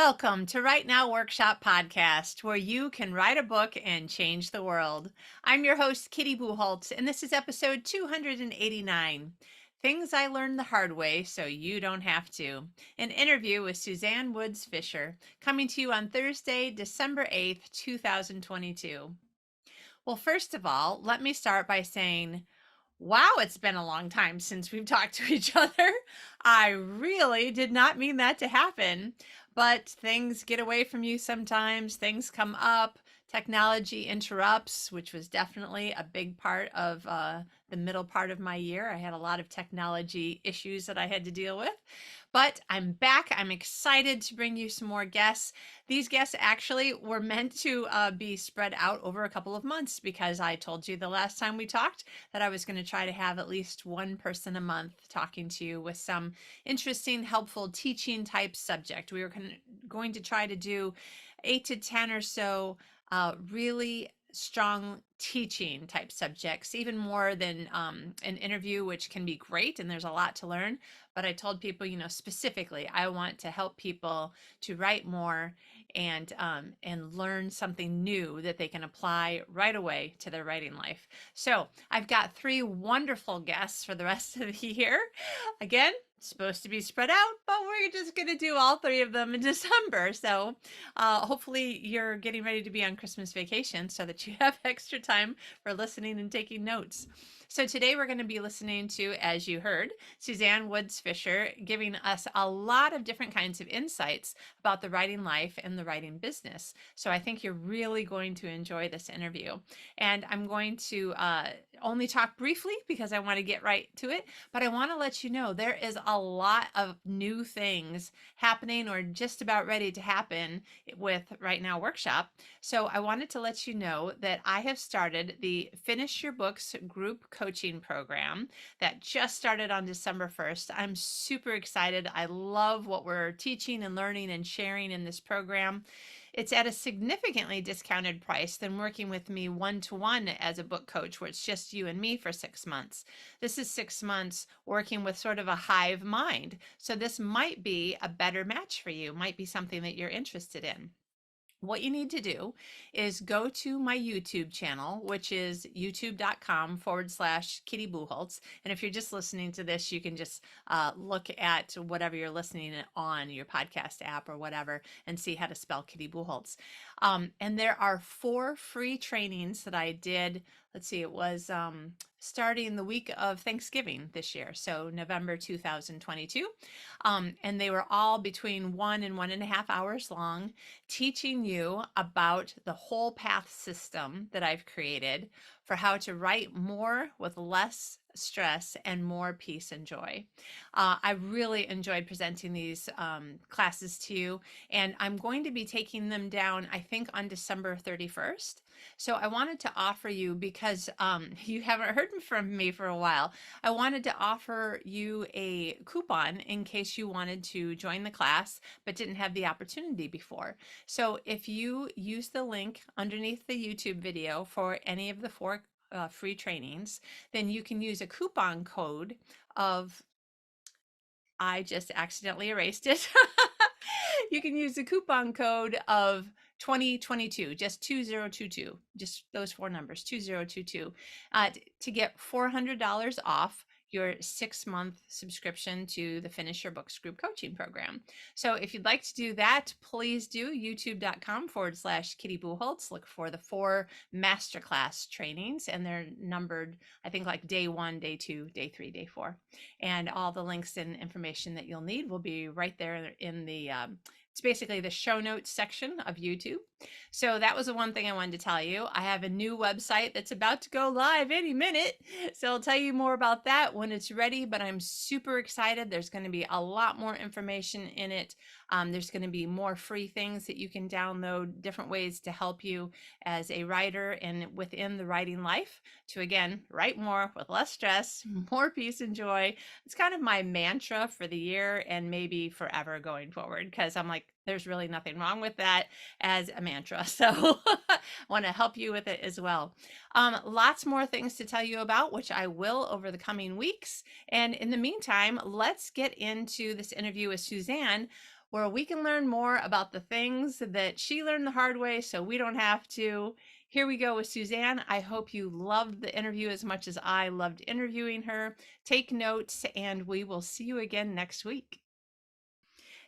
Welcome to Write Now Workshop Podcast, where you can write a book and change the world. I'm your host, Kitty Buchholz, and this is episode 289, Things I Learned the Hard Way So You Don't Have to. An interview with Susanne Woods Fisher, coming to you on Thursday, December 8th, 2022. Well, first of all, let me start by saying, wow, it's been a long time since we've talked to each other. I really did not mean that to happen, but things get away from you sometimes. Things come up. Technology interrupts, which was definitely a big part of the middle part of my year. I had a lot of technology issues that I had to deal with. But I'm back. I'm excited to bring you some more guests. These guests actually were meant to be spread out over a couple of months because I told you the last time we talked that I was going to try to have at least one person a month talking to you with some interesting, helpful teaching type subject. We were going to try to do 8 to 10 or so really strong teaching type subjects, even more than an interview, which can be great and there's a lot to learn. But I told people, specifically, I want to help people to write more and learn something new that they can apply right away to their writing life. So I've got 3 wonderful guests for the rest of the year. Again, supposed to be spread out, but we're just going to do all 3 of them in December. So hopefully you're getting ready to be on Christmas vacation so that you have extra time for listening and taking notes. So today we're going to be listening to, as you heard, Susanne Woods Fisher giving us a lot of different kinds of insights about the writing life and the writing business. So I think you're really going to enjoy this interview. And I'm going to only talk briefly because I want to get right to it, but I want to let you know there is a lot of new things happening or just about ready to happen with Write Now Workshop. So I wanted to let you know that I have started the Finish Your Books group coaching program that just started on December 1st. I'm super excited. I love what we're teaching and learning and sharing in this program. It's at a significantly discounted price than working with me one-to-one as a book coach, where it's just you and me for 6 months. This is 6 months working with sort of a hive mind. So this might be a better match for you, might be something that you're interested in. What you need to do is go to my YouTube channel, which is youtube.com/Kitty Buchholz. And if you're just listening to this, you can just look at whatever you're listening on, your podcast app or whatever, and see how to spell Kitty Buchholz. And there are 4 free trainings that I did. Let's see, it was starting the week of Thanksgiving this year, so November 2022. And they were all between 1 and 1.5 hours long, teaching you about the whole path system that I've created for how to write more with less stress and more peace and joy. I really enjoyed presenting these classes to you, and I'm going to be taking them down, I think, on December 31st. So I wanted to offer you, because you haven't heard from me for a while, I wanted to offer you a coupon in case you wanted to join the class but didn't have the opportunity before. So if you use the link underneath the YouTube video for any of the 4 free trainings, then you can use a coupon code of, I just accidentally erased it. You can use the coupon code of 2022, just 2022, just those 4 numbers, 2022, to get $400 off your 6-month subscription to the Finish Your Books group coaching program. So if you'd like to do that, please do youtube.com/Kitty Buchholz. Look for the 4 masterclass trainings, and they're numbered, I think, like day 1, day 2, day 3, day 4. And all the links and information that you'll need will be right there in the it's basically the show notes section of YouTube. So that was the one thing I wanted to tell you. I have a new website that's about to go live any minute. So I'll tell you more about that when it's ready, but I'm super excited. There's going to be a lot more information in it. There's going to be more free things that you can download, different ways to help you as a writer and within the writing life to, again, write more with less stress, more peace and joy. It's kind of my mantra for the year and maybe forever going forward, because I'm like, there's really nothing wrong with that as a mantra. So I want to help you with it as well. Lots more things to tell you about, which I will over the coming weeks. And in the meantime, let's get into this interview with Susanne, where we can learn more about the things that she learned the hard way so we don't have to. Here we go with Susanne. I hope you loved the interview as much as I loved interviewing her. Take notes, and we will see you again next week.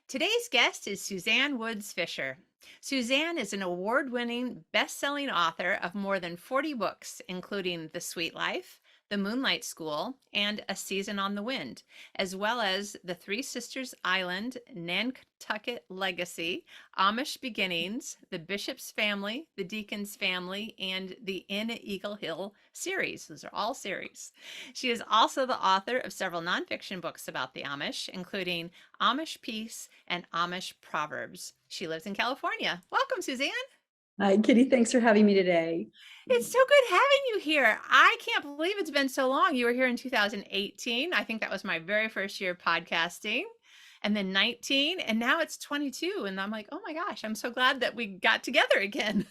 Today's guest is Susanne Woods Fisher. Susanne is an award winning, best selling author of more than 40 books, including The Sweet Life, The Moonlight School, and A Season on the Wind, as well as The Three Sisters Island, Nantucket Legacy, Amish Beginnings, The Bishop's Family, The Deacon's Family, and the In Eagle Hill series. Those are all series. She is also the author of several nonfiction books about the Amish, including Amish Peace and Amish Proverbs. She lives in California. Welcome, Susanne. Hi, Kitty. Thanks for having me today. It's so good having you here. I can't believe it's been so long. You were here in 2018. I think that was my very first year podcasting. And then 19, and now it's 22. And I'm like, oh my gosh, I'm so glad that we got together again.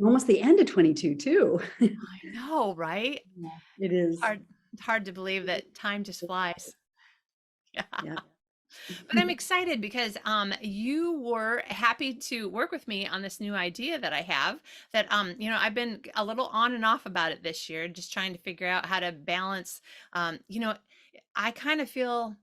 Almost the end of 22 too. I know, right? Yeah, it is. Hard to believe that time just flies. Yeah. Yeah. But I'm excited because you were happy to work with me on this new idea that I have that I've been a little on and off about it this year, just trying to figure out how to balance. I kind of feel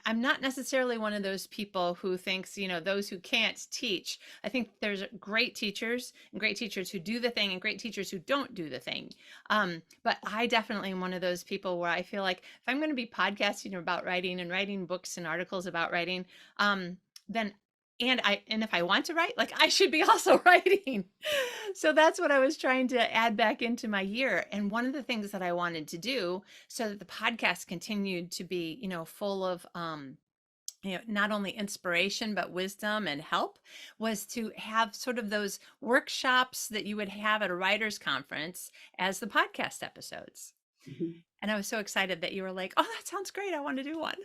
I'm not necessarily one of those people who thinks, those who can't teach. I think there's great teachers and great teachers who do the thing and great teachers who don't do the thing. But I definitely am one of those people where I feel like if I'm going to be podcasting about writing and writing books and articles about writing, then and if I want to write, like I should be also writing. So that's what I was trying to add back into my year. And one of the things that I wanted to do so that the podcast continued to be, full of not only inspiration but wisdom and help was to have sort of those workshops that you would have at a writers conference as the podcast episodes. Mhm. And I was so excited that you were like, oh, that sounds great, I want to do one.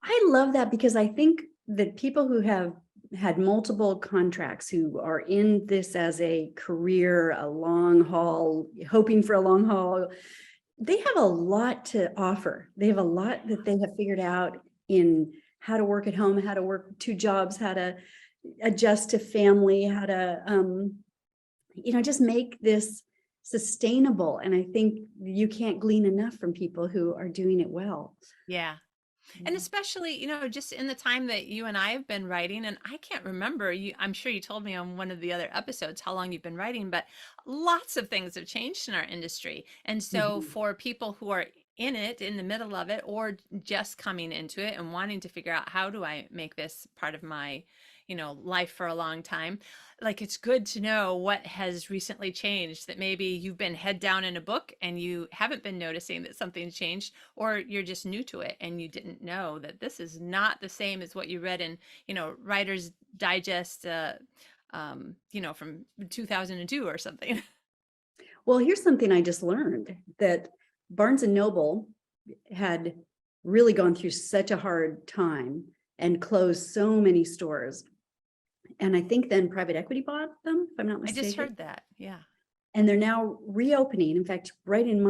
I love that because I think that people who have had multiple contracts, who are in this as a career, a long haul, hoping for a long haul, they have a lot to offer. They have a lot that they have figured out in how to work at home, how to work two jobs, how to adjust to family, how to, just make this sustainable. And I think you can't glean enough from people who are doing it well. Yeah. And especially, just in the time that you and I have been writing, and I can't remember, I'm sure you told me on one of the other episodes how long you've been writing, but lots of things have changed in our industry. And so Mhm. for people who are in it, in the middle of it, or just coming into it and wanting to figure out how do I make this part of my, life for a long time, like it's good to know what has recently changed, that maybe you've been head down in a book and you haven't been noticing that something's changed, or you're just new to it and you didn't know that this is not the same as what you read in, Writer's Digest, from 2002 or something. Well, here's something I just learned, that Barnes and Noble had really gone through such a hard time and closed so many stores. And I think then private equity bought them, if I'm not I just mistaken. heard that. Yeah. And they're now reopening. In fact, right in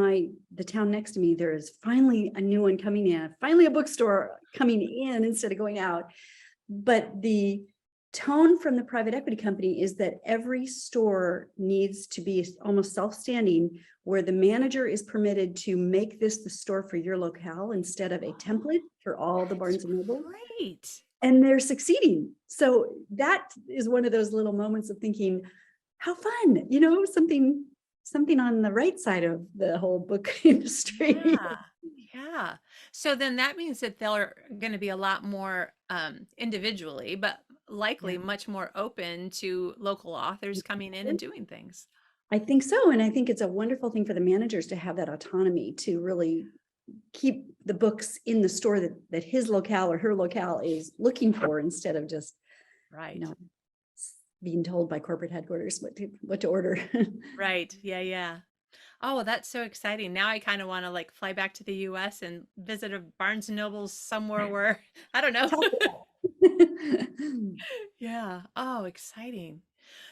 the town next to me, there is finally a new one coming in, finally a bookstore coming in instead of going out. But the tone from the private equity company is that every store needs to be almost self-standing, where the manager is permitted to make this the store for your locale instead of a template for all the Barnes and Noble. Great. And they're succeeding. So that is one of those little moments of thinking, how fun, something on the right side of the whole book industry. Yeah. Yeah. So then that means that they're going to be a lot more individually, but likely Yeah. much more open to local authors coming in and doing things. I think so. And I think it's a wonderful thing for the managers to have that autonomy to really keep the books in the store that his locale or her locale is looking for, instead of just, Right. being told by corporate headquarters what to order. Right. Yeah. Yeah. Oh, well, that's so exciting. Now I kind of want to like fly back to the US and visit a Barnes and Noble somewhere where, I don't know. Yeah. Oh, exciting.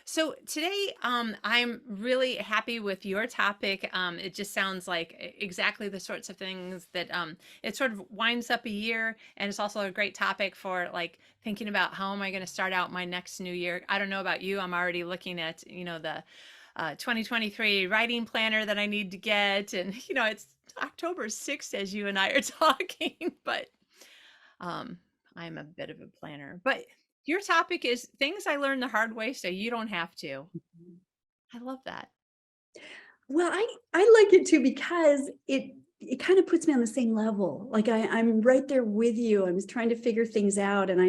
So today, I'm really happy with your topic. It just sounds like exactly the sorts of things that it sort of winds up a year, and it's also a great topic for like thinking about how am I going to start out my next new year. I don't know about you. I'm already looking at the 2023 writing planner that I need to get, and it's October 6th as you and I are talking, but um, I'm a bit of a planner. But your topic is things I learned the hard way so you don't have to. I love that. Well, I like it too because it kind of puts me on the same level. Like I'm right there with you. I'm just trying to figure things out, and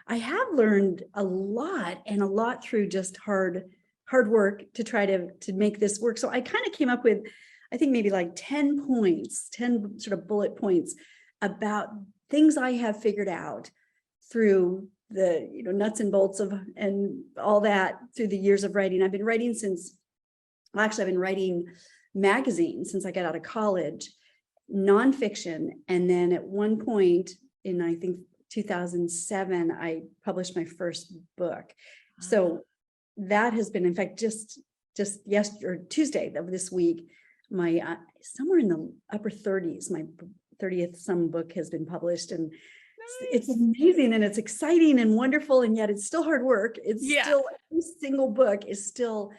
I have learned a lot, and a lot through just hard work to try to make this work. So I kind of came up with, I think maybe like 10 points, 10 sort of bullet points about things I have figured out through the nuts and bolts of and all that through the years of writing. I've been writing since, well, actually, I've been writing magazines since I got out of college, nonfiction. And then at one point in, I think, 2007, I published my first book. Ah, So that has been, in fact, just yesterday or Tuesday of this week, my somewhere in the upper 30s, my 30th some book has been published, and it's nice. amazing and it's exciting and wonderful, and yet it's still hard work. It's Yeah. still, every single book is still,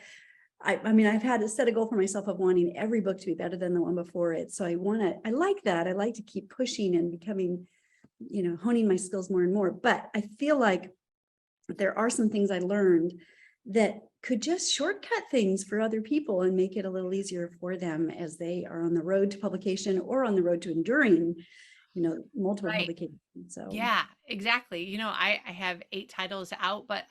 I mean, I've had to set a goal for myself of wanting every book to be better than the one before it. So I like that. I like to keep pushing and becoming, honing my skills more and more. But I feel like there are some things I learned that could just shortcut things for other people and make it a little easier for them as they are on the road to publication or on the road to enduring, multiple Right. publications. So Yeah, exactly. I have 8 titles out, but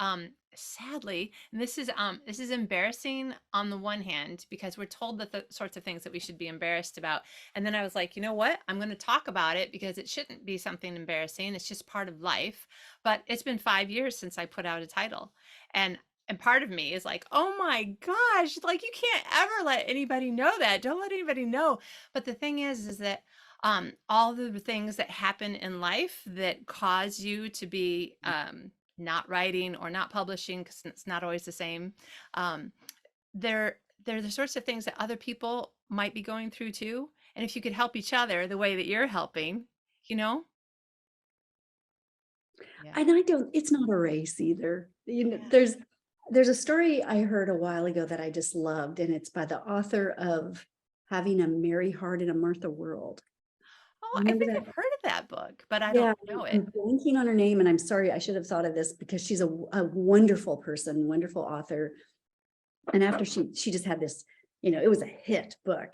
sadly, and this is embarrassing on the one hand because we're told the sorts of things that we should be embarrassed about. And then I was like, you know what? I'm going to talk about it because it shouldn't be something embarrassing. It's just part of life. But it's been 5 years since I put out a title. And part of me is like, "Oh my gosh, like you can't ever let anybody know that. Don't let anybody know." But the thing is that all the things that happen in life that cause you to be not writing or not publishing because it's not always the same. Um, they're the sorts of things that other people might be going through too. And if you could help each other the way that you're helping, you know? Yeah. and I don't, it's not a race either. Yeah. There's a story I heard a while ago that I just loved, and it's by the author of Having a Mary Heart in a Martha World. Oh, I Remember think that? I've heard of that book, but I don't Yeah, know it. I'm blanking on her name, and I'm sorry, I should have thought of this because she's a wonderful person, wonderful author. And after she just had this, it was a hit book.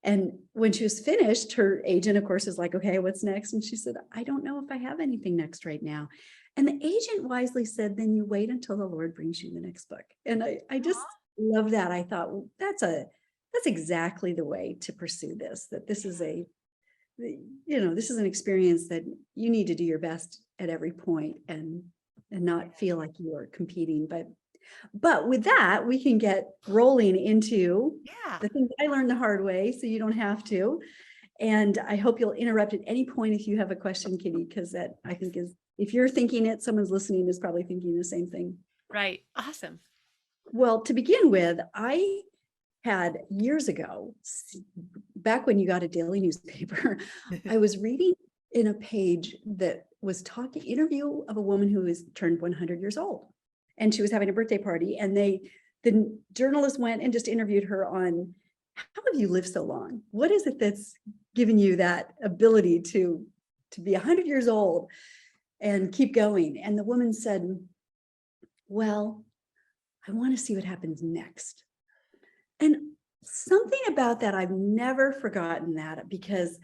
And when she was finished, her agent, of course, is like, okay, what's next? And she said, I don't know if I have anything next right now. And the agent wisely said, then you wait until the Lord brings you the next book. And I just love that. I thought, well, that's exactly the way to pursue this, that this is this is an experience that you need to do your best at every point and not feel like you are competing. But with that, we can get rolling into Yeah. the things I learned the hard way, so you don't have to. And I hope you'll interrupt at any point if you have a question, Kitty, because that I think is, if you're thinking it, someone's listening is probably thinking the same thing. Right. Awesome. Well, to begin with, I had years ago, back when you got a daily newspaper, I was reading in a page that was talking interview of a woman who is turned 100 years old, and she was having a birthday party, and the journalist went and just interviewed her on, how have you lived so long? What is it that's given you that ability to be 100 years old and keep going? And the woman said, well, I want to see what happens next. And something about that, I've never forgotten that, because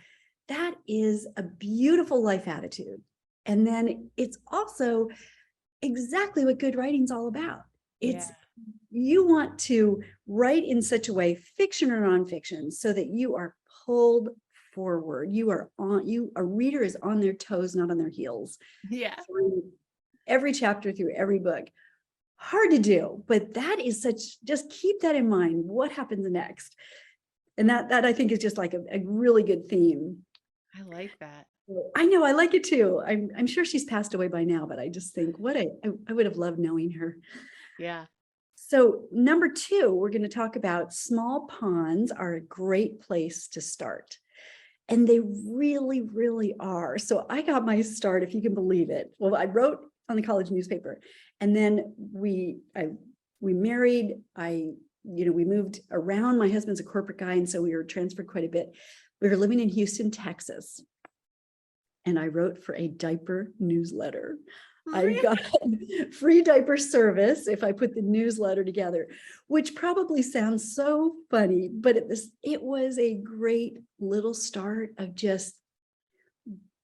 that is a beautiful life attitude. And then it's also exactly what good writing's all about. Yeah. It's, you want to write in such a way, fiction or nonfiction, so that you are pulled forward. A reader is on their toes, not on their heels, Yeah. through every chapter, through every book. Hard to do, but that is just keep that in mind. What happens next? And that I think is just like a really good theme. I like that. I know, I like it too. I'm sure she's passed away by now, but I just think I would have loved knowing her. Yeah. So number two, we're going to talk about small ponds are a great place to start. And they really, really are. So I got my start, if you can believe it. Well, I wrote on the college newspaper, and then we married. We moved around. My husband's a corporate guy, and so we were transferred quite a bit. We were living in Houston, Texas, and I wrote for a diaper newsletter. I got free diaper service if I put the newsletter together, which probably sounds so funny, but it was a great little start of just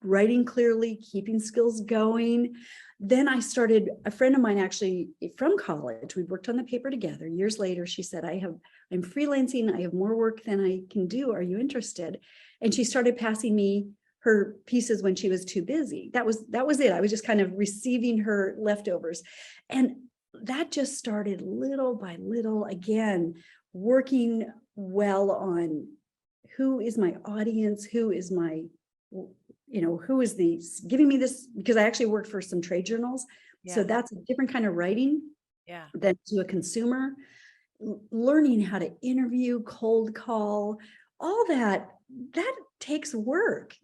writing clearly, keeping skills going. Then I started, a friend of mine actually from college, we worked on the paper together. Years later, she said, I'm freelancing, I have more work than I can do. Are you interested? And she started passing me her pieces when she was too busy. That was it. I was just kind of receiving her leftovers. And that just started little by little, again, working well on who is my audience, who is giving me this, because I actually worked for some trade journals. Yeah. So that's a different kind of writing than to a consumer. Learning how to interview, cold call, all that takes work,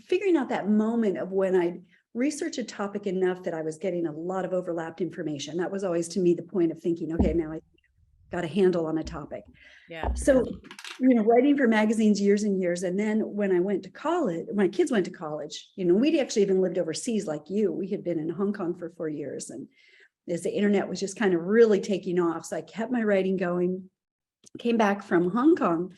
figuring out that moment of when I'd research a topic enough that I was getting a lot of overlapped information. That was always to me the point of thinking, okay, now I got a handle on a topic. Yeah. So, writing for magazines years and years. And then when I went to college, my kids went to college, we'd actually even lived overseas like you. We had been in Hong Kong for 4 years. And as the internet was just kind of really taking off. So I kept my writing going, came back from Hong Kong.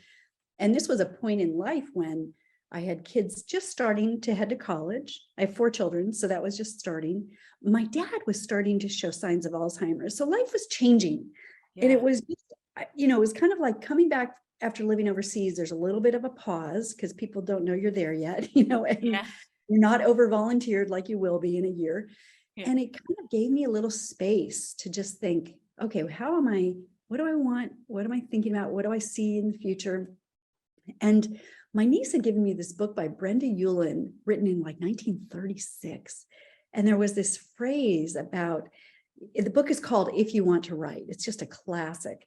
And this was a point in life when I had kids just starting to head to college. I have 4 children, so that was just starting. My dad was starting to show signs of Alzheimer's. So life was changing. Yeah. And it was, it was kind of like coming back after living overseas. There's a little bit of a pause because people don't know you're there yet, and you're not over volunteered like you will be in a year. Yeah. And it kind of gave me a little space to just think, okay, what do I want? What am I thinking about? What do I see in the future? And my niece had given me this book by Brenda Ullin, written in like 1936. And there was this phrase about, the book is called If You Want to Write. It's just a classic.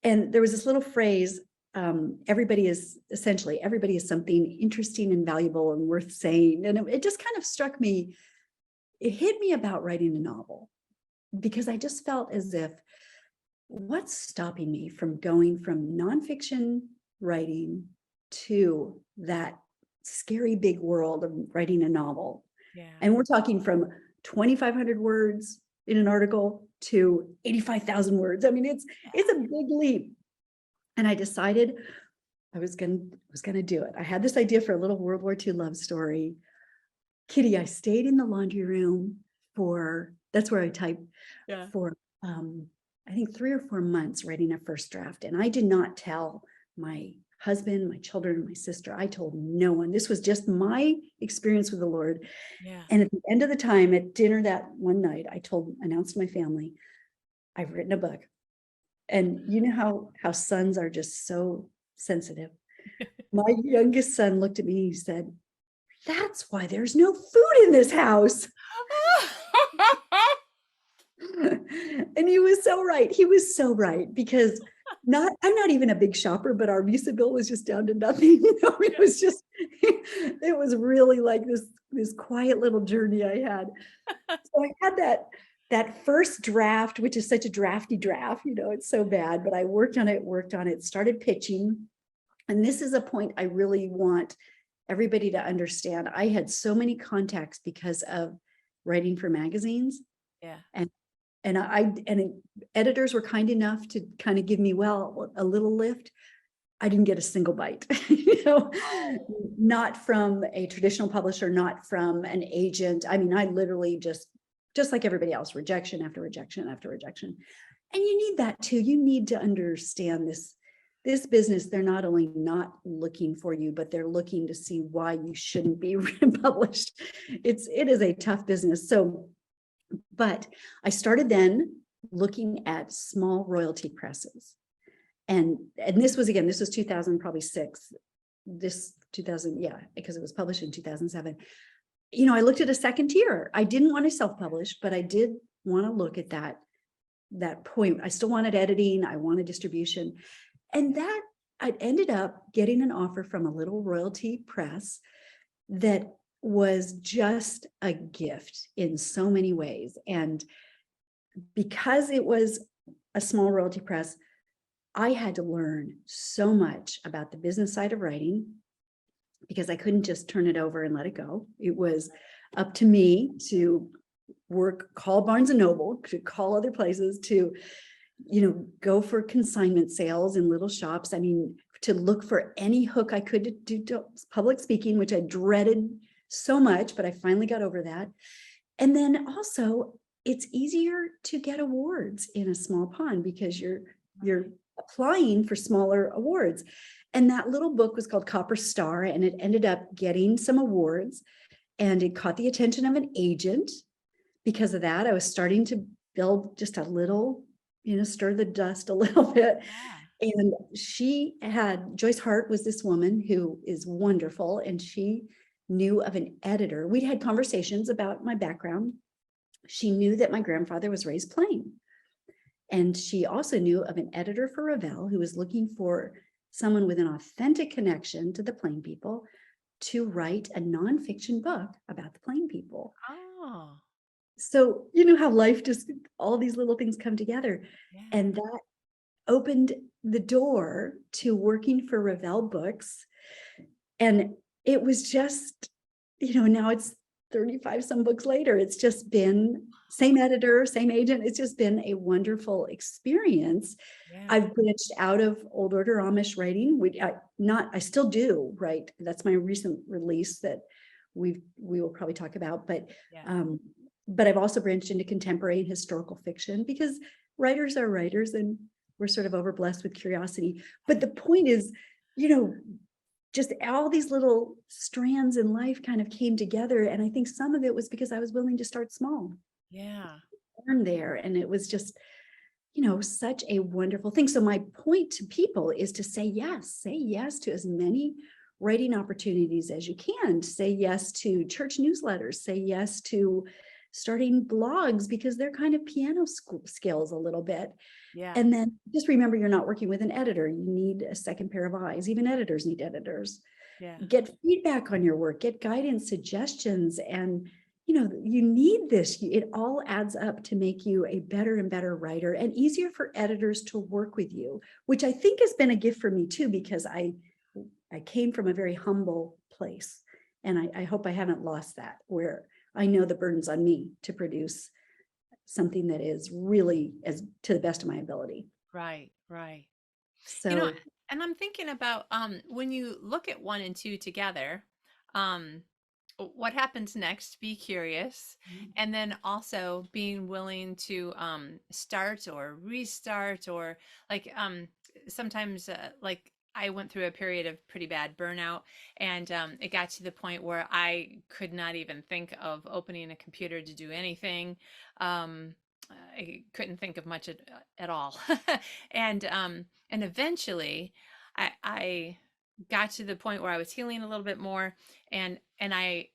And there was this little phrase, everybody is something interesting and valuable and worth saying. And it just kind of struck me. It hit me about writing a novel, because I just felt as if, what's stopping me from going from nonfiction writing to that scary big world of writing a novel? Yeah. And we're talking from 2,500 words in an article to 85,000 words. I mean, it's a big leap. And I decided I was gonna do it. I had this idea for a little World War II love story. Kitty, I stayed in the laundry room that's where I typed for I think 3 or 4 months writing a first draft. And I did not tell my husband, my children, my sister. I told no one. This was just my experience with the Lord. Yeah. And at the end of the time at dinner that one night, I announced to my family, I've written a book. And you know how sons are just so sensitive. My youngest son looked at me and he said, "That's why there's no food in this house." And he was so right. He was so right, because I'm not even a big shopper, but our Visa bill was just down to nothing. It was really like this quiet little journey I had. So I had that first draft, which is such a drafty draft, it's so bad, but I worked on it, started pitching. And this is a point I really want everybody to understand. I had so many contacts because of writing for magazines. Yeah. And editors were kind enough to kind of give me, a little lift. I didn't get a single bite, not from a traditional publisher, not from an agent. I mean, I literally just like everybody else, rejection after rejection after rejection. And you need that too. You need to understand this business. They're not only not looking for you, but they're looking to see why you shouldn't be published. It is a tough business. But I started then looking at small royalty presses. And this was 2000, probably 6, this 2000, because it was published in 2007. I looked at a second tier. I didn't want to self-publish, but I did want to look at that that point. I still wanted editing, I wanted distribution. And that I ended up getting an offer from a little royalty press that was just a gift in so many ways. And because it was a small royalty press, I had to learn so much about the business side of writing because I couldn't just turn it over and let it go. It was up to me to call Barnes and Noble, to call other places, to, go for consignment sales in little shops. I mean, to look for any hook I could to do public speaking, which I dreaded so much, but I finally got over that. And then also, it's easier to get awards in a small pond because you're applying for smaller awards. And that little book was called Copper Star, and it ended up getting some awards, and it caught the attention of an agent. Because of that, I was starting to build just a little, stir the dust a little bit. Yeah. And Joyce Hart was this woman who is wonderful, and she knew of an editor. We'd had conversations about my background. She knew that my grandfather was raised plain. And she also knew of an editor for Revell who was looking for someone with an authentic connection to the Plain people to write a nonfiction book about the Plain people. Oh, So, you know how life just, all these little things come together. yeah. And that opened the door to working for Revell Books. And it was just, now it's 35 some books later. It's just been same editor, same agent. It's just been a wonderful experience. Yeah. I've branched out of old order Amish writing. I still do, right? That's my recent release that we will probably talk about, Yeah. but I've also branched into contemporary and historical fiction because writers are writers and we're sort of overblessed with curiosity. But the point is, just all these little strands in life kind of came together. And I think some of it was because I was willing to start small, Yeah. learn there. And it was just, such a wonderful thing. So my point to people is to say yes to as many writing opportunities as you can. Say yes to church newsletters, say yes to starting blogs because they're kind of piano skills a little bit. Yeah. And then just remember, you're not working with an editor. You need a second pair of eyes. Even editors need editors. Yeah. Get feedback on your work, get guidance, suggestions, and you need this. It all adds up to make you a better and better writer and easier for editors to work with you, which I think has been a gift for me too, because I came from a very humble place. And I hope I haven't lost that, where I know the burden's on me to produce something that is really as to the best of my ability. Right. Right. You know, So and I'm thinking about when you look at one and two together, um, what happens next? Be curious, and then also being willing to start or restart, or like sometimes like I went through a period of pretty bad burnout, and it got to the point where I could not even think of opening a computer to do anything. Um, I couldn't think of much at all, and eventually, I got to the point where I was healing a little bit more, and I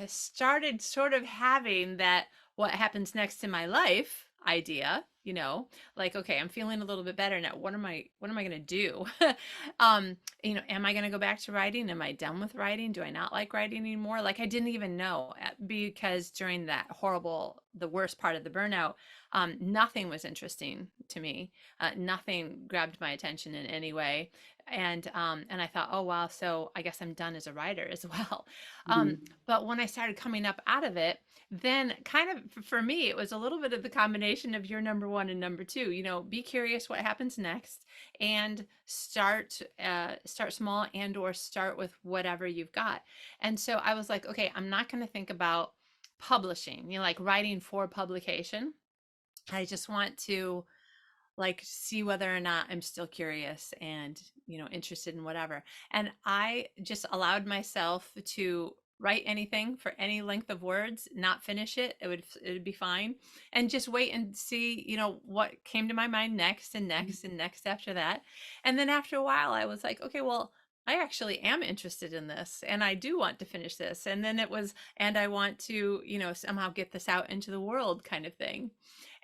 started sort of having that what happens next in my life idea, like, okay, I'm feeling a little bit better now. What am I going to do? Am I going to go back to writing? Am I done with writing? Do I not like writing anymore? Like, I didn't even know, because during the worst part of the burnout, nothing was interesting to me. Nothing grabbed my attention in any way. And I thought, oh wow, so I guess I'm done as a writer as well. um, mhm, but when I started coming up out of it, then kind of for me, it was a little bit of the combination of your number one and number two. Be curious what happens next, and start small, and or start with whatever you've got. And so I was like, okay, I'm not going to think about publishing, like writing for publication. I just want to like see whether or not I'm still curious and interested in whatever. And I just allowed myself to write anything for any length of words, not finish it. It would be fine, and just wait and see what came to my mind next and next and next after that. And then after a while I was like, okay, well, I actually am interested in this, and I do want to finish this. And then it was, and I want to somehow get this out into the world, kind of thing.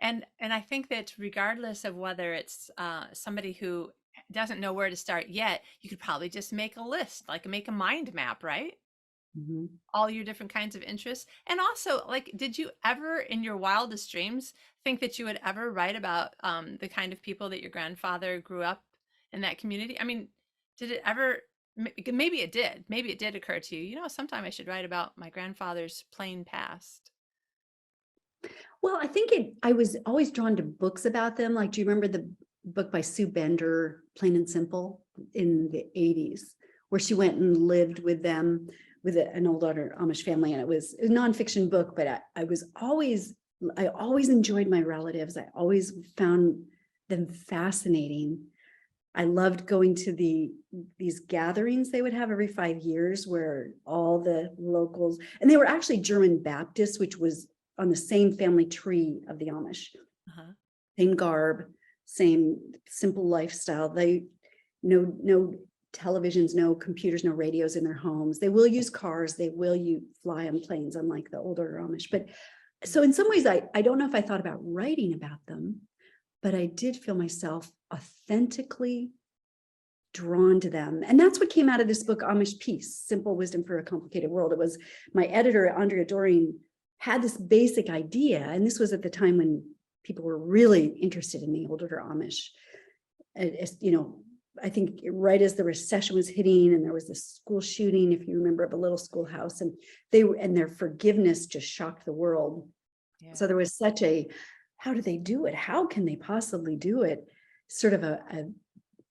And I think that regardless of whether it's somebody who doesn't know where to start yet, you could probably just make a list, like make a mind map, right? Mhm. All your different kinds of interests. And also, like, did you ever in your wildest dreams think that you would ever write about the kind of people that your grandfather grew up in that community? I mean, did it ever, maybe it did occur to you, sometime I should write about my grandfather's plain past. Well, I think I was always drawn to books about them. Like, do you remember the book by Sue Bender, Plain and Simple, in the 80s, where she went and lived with them, with an old Amish family? And it was a nonfiction book, but I always enjoyed my relatives. I always found them fascinating. I loved going to these gatherings they would have every 5 years where all the locals, and they were actually German Baptists, which was on the same family tree of the Amish, Uh-huh. same garb, same simple lifestyle. They no televisions, no computers, no radios in their homes. They will use cars, they will fly on planes, unlike the older Amish. But so in some ways, I don't know if I thought about writing about them, but I did feel myself authentically drawn to them. And that's what came out of this book, Amish Peace, Simple Wisdom for a Complicated World. It was my editor, Andrea Doring, had this basic idea. And this was at the time when people were really interested in the older Amish. I think right as the recession was hitting and there was this school shooting, if you remember, of a little schoolhouse, and their forgiveness just shocked the world. Yeah. So there was such how do they do it? How can they possibly do it? Sort of a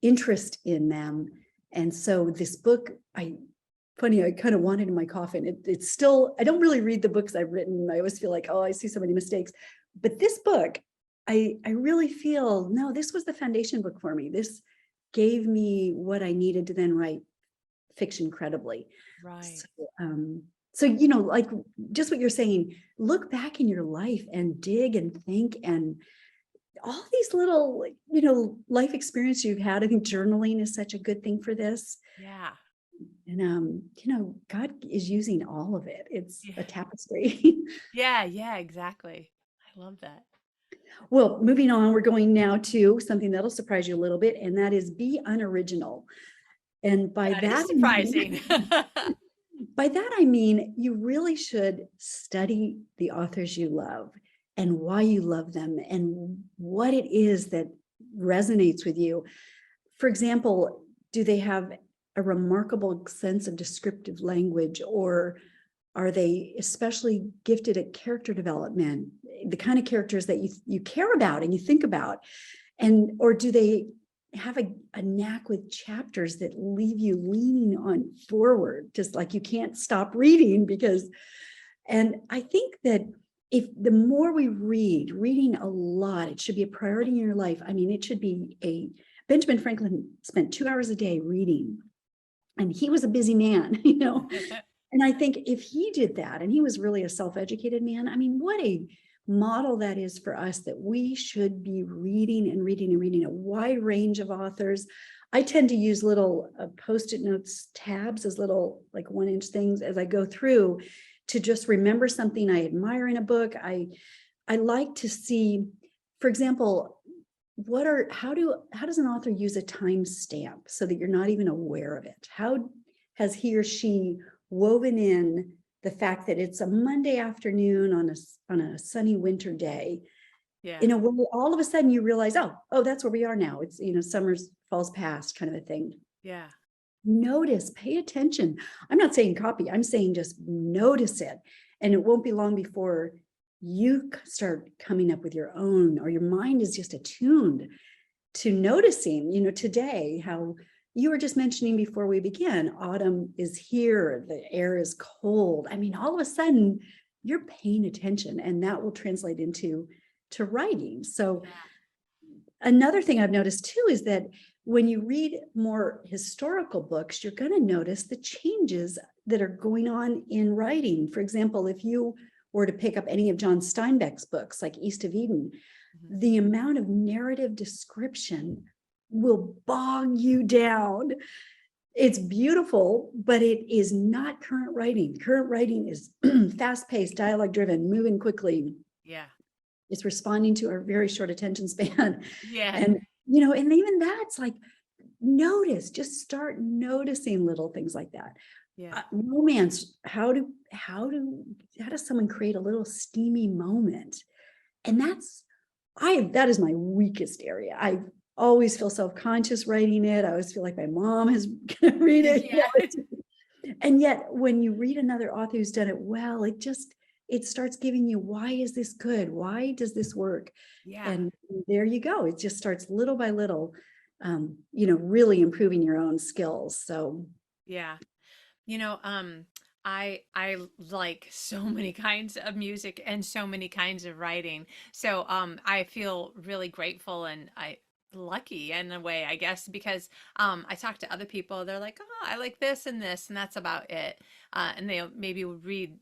interest in them. And so this book, I kind of wanted in my coffin. It's still, I don't really read the books I've written. I always feel like, oh, I see so many mistakes. But this book, I really feel, no, this was the foundation book for me. This gave me what I needed to then write fiction credibly. Right. So, like just what you're saying, look back in your life and dig and think, and all these little, life experience you've had. I think journaling is such a good thing for this. Yeah. And, God is using all of it. It's a Yeah. tapestry. Yeah. Yeah. Exactly. I love that. Well, moving on, we're going now to something that'll surprise you a little bit, and that is be unoriginal. And by That is that, surprising. by that, I mean, you really should study the authors you love and why you love them and what it is that resonates with you. For example, do they have a remarkable sense of descriptive language, or are they especially gifted at character development, the kind of characters that you care about and you think about? Or do they have a knack with chapters that leave you leaning on forward, just like you can't stop reading? And I think that if the more we reading a lot, it should be a priority in your life. I mean, it should be Benjamin Franklin spent 2 hours a day reading, and he was a busy man, And I think if he did that, and he was really a self-educated man, I mean, what a model that is for us, that we should be reading and reading and reading a wide range of authors. I tend to use little Post-it notes tabs as little like 1-inch things as I go through to just remember something I admire in a book. I like to see, for example, how does an author use a timestamp so that you're not even aware of it? How has he or she woven in the fact that it's a Monday afternoon on a sunny winter day, Yeah. in a way all of a sudden you realize, oh, that's where we are now. It's, summer's falls past, kind of a thing. Yeah. Notice, pay attention. I'm not saying copy, I'm saying just notice it. And it won't be long before you start coming up with your own, or your mind is just attuned to noticing, today, how you were just mentioning before we began, autumn is here, the air is cold. I mean, all of a sudden you're paying attention, and that will translate into writing. So another thing I've noticed too is that when you read more historical books, you're going to notice the changes that are going on in writing. For example, if you were to pick up any of John Steinbeck's books, like East of Eden, the amount of narrative description will bog you down. It's beautiful, but it is not current writing. Current writing is fast-paced, dialogue-driven, moving quickly. Yeah. It's responding to our very short attention span. Yeah. And, and even that's like, just start noticing little things like that. Yeah. Romance, how does someone create a little steamy moment? And that is my weakest area. I always feel self-conscious writing it. I always feel like my mom is gonna read it. Yeah. And yet when you read another author who's done it well, it starts giving you, why is this good? Why does this work? Yeah. And there you go. It just starts little by little, really improving your own skills. So Yeah. You know, I like so many kinds of music and so many kinds of writing. So I feel really grateful and I lucky in a way, I guess, because I talk to other people, they're like, oh, I like this, and that's about it. And they maybe would read,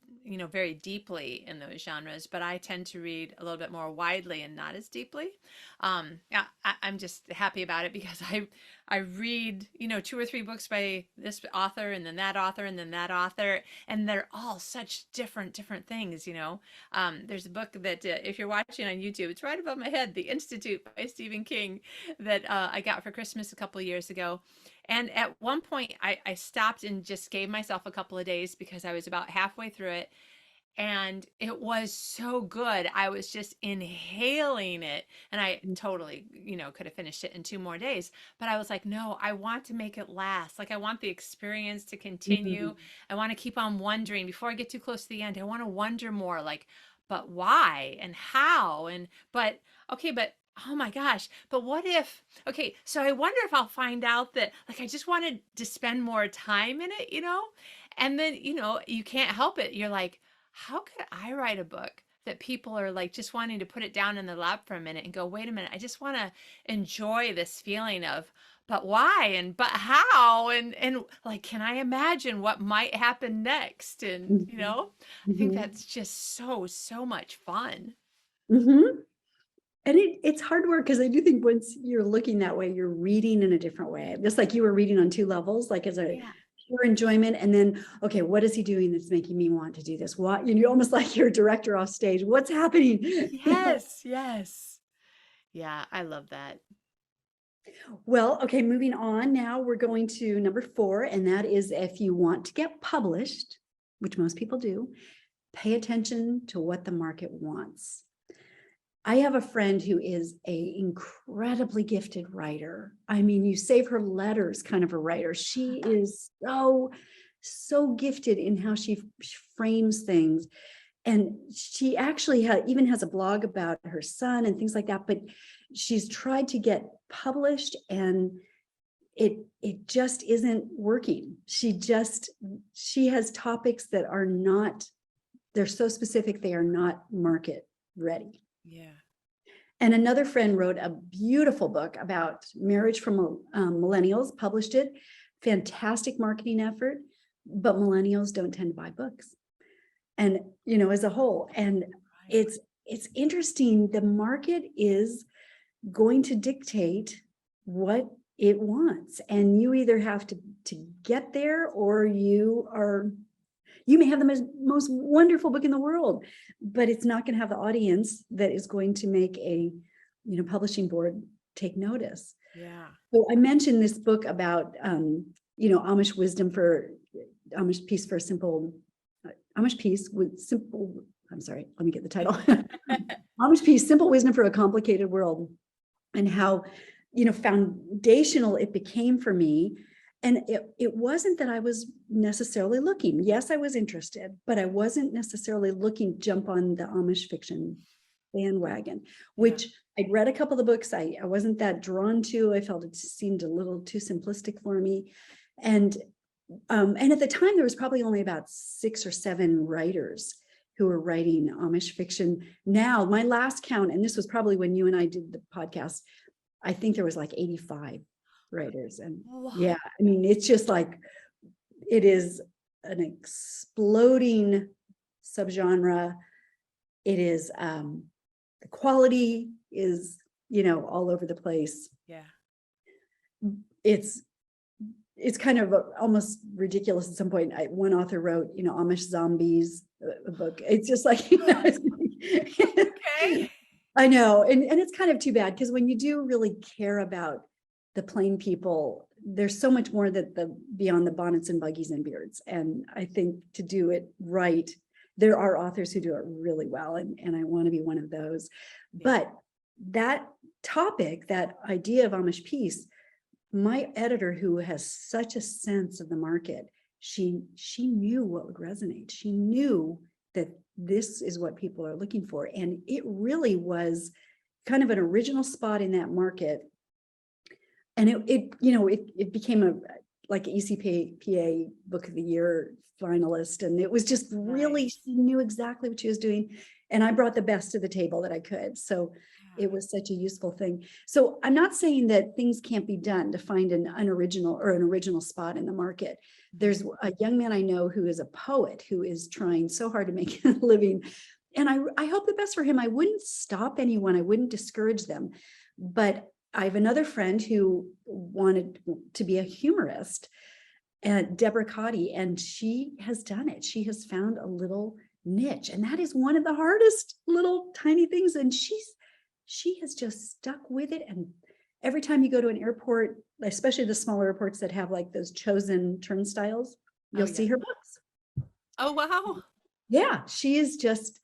very deeply in those genres, but I tend to read a little bit more widely and not as deeply. Yeah, I'm just happy about it because I read, two or three books by this author and then that author and then that author, and they're all such different things. There's a book that if you're watching on YouTube, it's right above my head, The Institute by Stephen King, that I got for Christmas a couple of years ago. And at one point, I stopped and just gave myself a couple of days because I was about halfway through it and it was so good. I was just inhaling it and I totally, could have finished it in 2 more days, but I was like, no, I want to make it last. Like I want the experience to mhm, continue. I want to keep on wondering before I get too close to the end. I want to wonder more like, but why and how? And, but okay, but oh my gosh, but what if, okay, so I wonder if I'll find out that like I just wanted to spend more time in it. And then, you can't help it. You're like, how could I write a book that people are like just wanting to put it down in the lap for a minute and go, wait a minute, I just want to enjoy this feeling of, but why and but how and like, can I imagine what might happen next? And mhm, I think mhm, that's just so much fun. mhm. And it's hard work because I do think once you're looking that way, you're reading in a different way. Just like you were reading on two levels, like as a Yeah. pure enjoyment, and then, okay, what is he doing that's making me want to do this? What, almost like you're a director off stage. What's happening? Yes, yes. Yeah, I love that. Well, okay, moving on. Now we're going to number 4, and that is if you want to get published, which most people do, pay attention to what the market wants. I have a friend who is a incredibly gifted writer. I mean, you save her letters kind of a writer. She is so gifted in how she frames things. And she actually even has a blog about her son and things like that, but she's tried to get published and it just isn't working. She has topics that are not, they're so specific, they are not market ready. Yeah. And another friend wrote a beautiful book about marriage from millennials, published it. Fantastic marketing effort, but millennials don't tend to buy books. And, as a whole, and Right. it's interesting. The market is going to dictate what it wants. And you either have to get there or you may have the most wonderful book in the world, but it's not going to have the audience that is going to make a, publishing board take notice. Yeah. So I mentioned this book about, Amish wisdom for Amish peace for simple, Amish peace with simple, I'm sorry, let me get the title. Amish peace, simple wisdom for a complicated world, and how, foundational it became for me. And it wasn't that I was necessarily looking. Yes, I was interested, but I wasn't necessarily looking to jump on the Amish fiction bandwagon, Yeah. which I'd read a couple of books I wasn't that drawn to. I felt it seemed a little too simplistic for me. And at the time, there was probably only about 6 or 7 writers who were writing Amish fiction. Now, my last count, and this was probably when you and I did the podcast, I think there was like 85 writers. And Wow. yeah, I mean, it's just like, it is an exploding subgenre. It is, the quality is, all over the place. Yeah. It's kind of almost ridiculous at some point. One author wrote, Amish zombies, a book. It's just like, Okay. I know. And it's kind of too bad because when you do really care about the plain people, there's so much more that the beyond the bonnets and buggies and beards. And I think to do it right, there are authors who do it really well. And I want to be one of those. Yeah. But that topic, that idea of Amish peace, my editor, who has such a sense of the market, she knew what would resonate. She knew that this is what people are looking for. And it really was kind of an original spot in that market. And it became a like ECPA Book of the Year finalist. And it was just really, Nice. she knew exactly what she was doing. And I brought the best to the table that I could. So Yeah. it was such a useful thing. So I'm not saying that things can't be done to find an unoriginal or an original spot in the market. There's a young man I know who is a poet who is trying so hard to make a living. And I hope the best for him. I wouldn't stop anyone. I wouldn't discourage them. But I have another friend who wanted to be a humorist, Deborah Cotty, and she has done it. She has found a little niche, and that is one of the hardest little tiny things. And she has just stuck with it. And every time you go to an airport, especially the smaller airports that have like those chosen turnstiles, you'll see Yeah. her books. Oh, wow. Yeah, she is just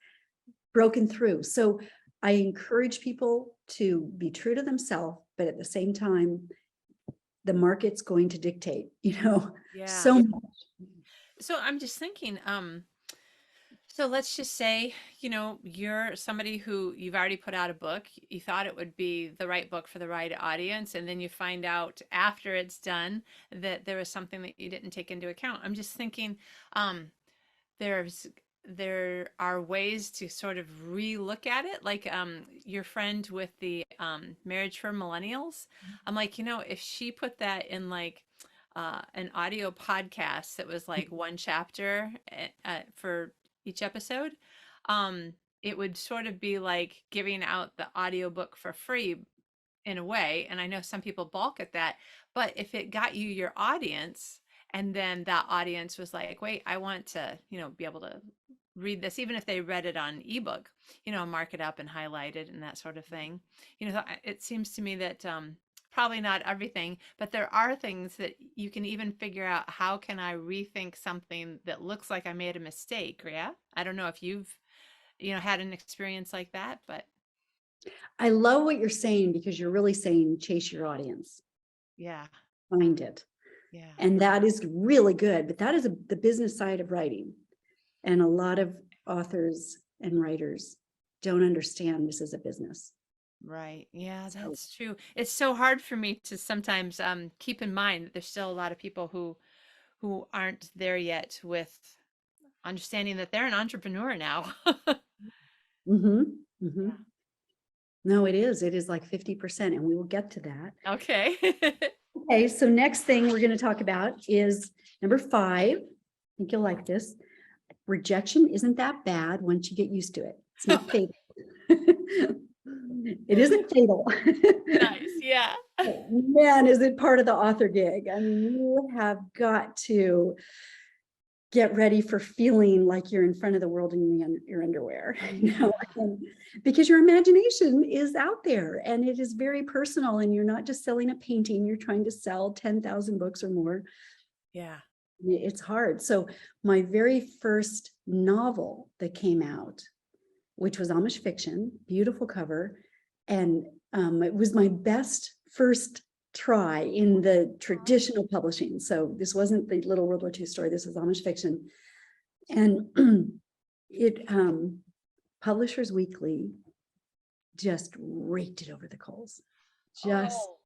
broken through. So I encourage people to be true to themselves, but at the same time, the market's going to dictate, Yeah. so much. So I'm just thinking, so let's just say, you're somebody who you've already put out a book. You thought it would be the right book for the right audience, and then you find out after it's done that there was something that you didn't take into account. I'm just thinking, um, there's there are ways to sort of re-look at it, like your friend with the marriage for millennials. I'm like, if she put that in like an audio podcast that was like one chapter for each episode, um it would sort of be like giving out the audiobook for free in a way. And I know some people balk at that, but if it got you your audience, and then that audience was like, wait, I want to, be able to read this, even if they read it on ebook, mark it up and highlight it and that sort of thing. It seems to me that probably not everything, but there are things that you can even figure out, how can I rethink something that looks like I made a mistake? Yeah. I don't know if you've, had an experience like that, but I love what you're saying because you're really saying chase your audience, yeah, find it. yeah. And that is really good, but that is the business side of writing. And a lot of authors and writers don't understand this as a business. Right. Yeah, So, that's true. It's so hard for me to sometimes keep in mind that there's still a lot of people who aren't there yet with understanding that they're an entrepreneur now. mhm, mhm. Yeah. No, it is like 50%, and we will get to that. Okay. Okay, so next thing we're going to talk about is number 5. I think you'll like this. Rejection isn't that bad once you get used to it. It's not fatal. It isn't fatal. Nice. Yeah. Man, is it part of the author gig? I mean, you have got to get ready for feeling like you're in front of the world in your underwear, because your imagination is out there and it is very personal, and you're not just selling a painting, you're trying to sell 10,000 books or more. Yeah. It's hard. So my very first novel that came out, which was Amish fiction, beautiful cover, and it was my best first try in the traditional publishing. So this wasn't the Little World War II story. This was Amish fiction, and it Publishers Weekly just raked it over the coals. Just Oh.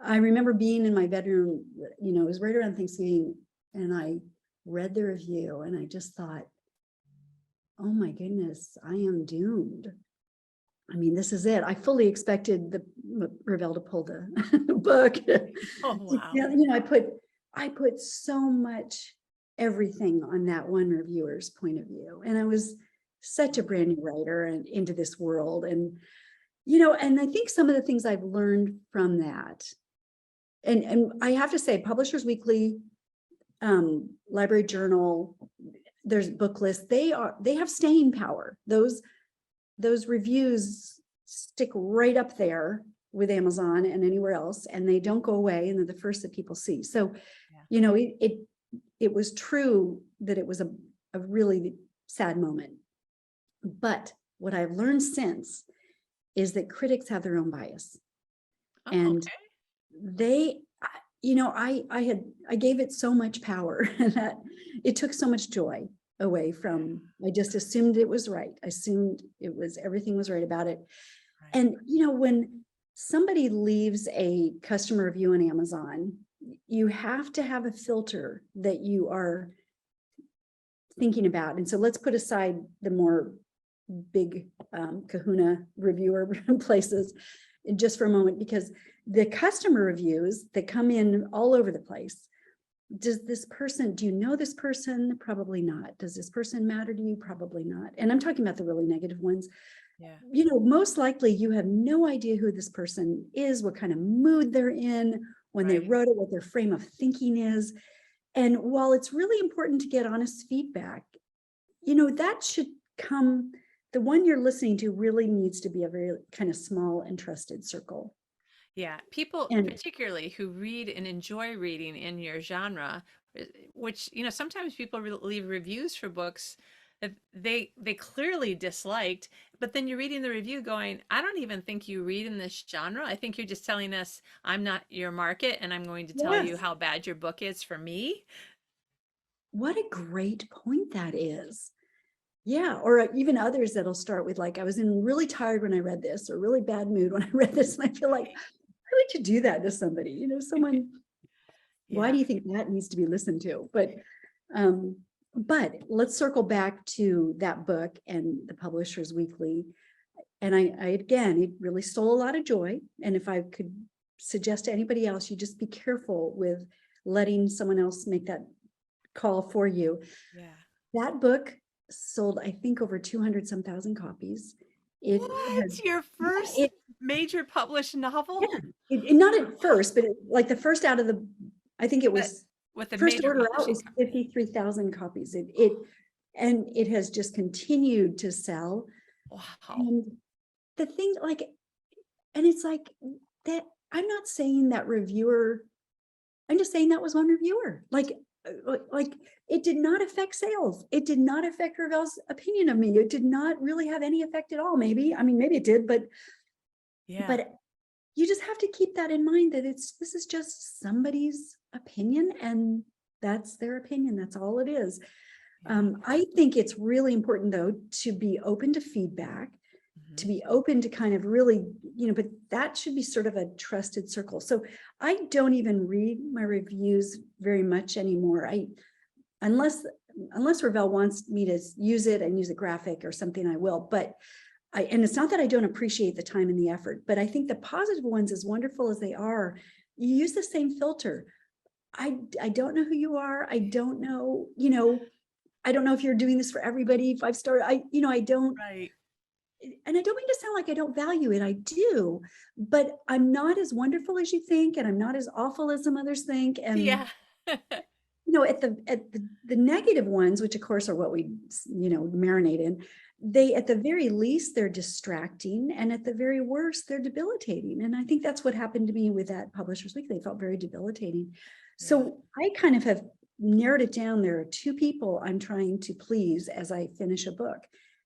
I remember being in my bedroom. It was right around Thanksgiving, and I read the review, and I just thought, oh my goodness, I am doomed. I mean, this is it. I fully expected the Ravel to pull the book. Oh, wow. I put so much everything on that one reviewer's point of view, and I was such a brand new writer and into this world, and and I think some of the things I've learned from that, and I have to say, Publishers Weekly, Library Journal, there's book lists. They have staying power. Those reviews stick right up there with Amazon and anywhere else, and they don't go away, and they're the first that people see. So, Yeah. it was true that it was a really sad moment. But what I've learned since is that critics have their own bias, Oh, and okay. they, I gave it so much power that it took so much joy away from. I just assumed it was right. I assumed everything was right about it. Right. And when somebody leaves a customer review on Amazon, you have to have a filter that you are thinking about. And so let's put aside the more big kahuna reviewer places just for a moment, because the customer reviews that come in all over the place, do you know this person? Probably not. Does this person matter to you? Probably not. And I'm talking about the really negative ones. Yeah. Most likely you have no idea who this person is, what kind of mood they're in when they Right. wrote it, what their frame of thinking is. And while it's really important to get honest feedback, that should come, the one you're listening to really needs to be a very kind of small and trusted circle. Yeah, people And particularly who read and enjoy reading in your genre, which, sometimes people leave reviews for books that they clearly disliked, but then you're reading the review going, I don't even think you read in this genre. I think you're just telling us I'm not your market and I'm going to tell you yes, how bad your book is for me. what a great point that is. Yeah, or even others that'll start with like, I was in really tired when I read this, or really bad mood when I read this. And I feel like, why would you do that to somebody? Someone, why Yeah. do you think that needs to be listened to? Um, but let's circle back to that book and the Publishers Weekly. And I again, it really stole a lot of joy. And if I could suggest to anybody else, you just be careful with letting someone else make that call for you. Yeah. That book sold, I think, over 200 some thousand copies. It had, What? Your yeah, first major published yeah, novel? not at first, but like the first out of the, I think it But was with a first major order out publishing was company. 53,000 copies. And it has just continued to sell. Wow. And the thing, like, and it's like that, I'm not saying that reviewer, I'm just saying that was one reviewer. Like it did not affect sales. It did not affect Ravel's opinion of me. It did not really have any effect at all. Maybe, I mean, maybe it did, Yeah. but you just have to keep that in mind, that this is just somebody's opinion, and that's their opinion. That's all it is. Yeah. I think it's really important, though, to be open to feedback, to Mhm. be open to kind of really, but that should be sort of a trusted circle. So I don't even read my reviews very much anymore. Unless Ravel wants me to use it and use a graphic or something, I will. But and it's not that I don't appreciate the time and the effort, but I think the positive ones, as wonderful as they are, you use the same filter. I don't know who you are. I don't know, I don't know if you're doing this for everybody. 5 star. I don't, Right. and I don't mean to sound like I don't value it. I do, but I'm not as wonderful as you think, and I'm not as awful as some others think. And Yeah. at the negative ones, which of course are what we marinate in, they, at the very least, they're distracting, and at the very worst, they're debilitating. And I think that's what happened to me with that Publishers Week. They felt very debilitating. Yeah. So I kind of have narrowed it down. There are two people I'm trying to please as I finish a book,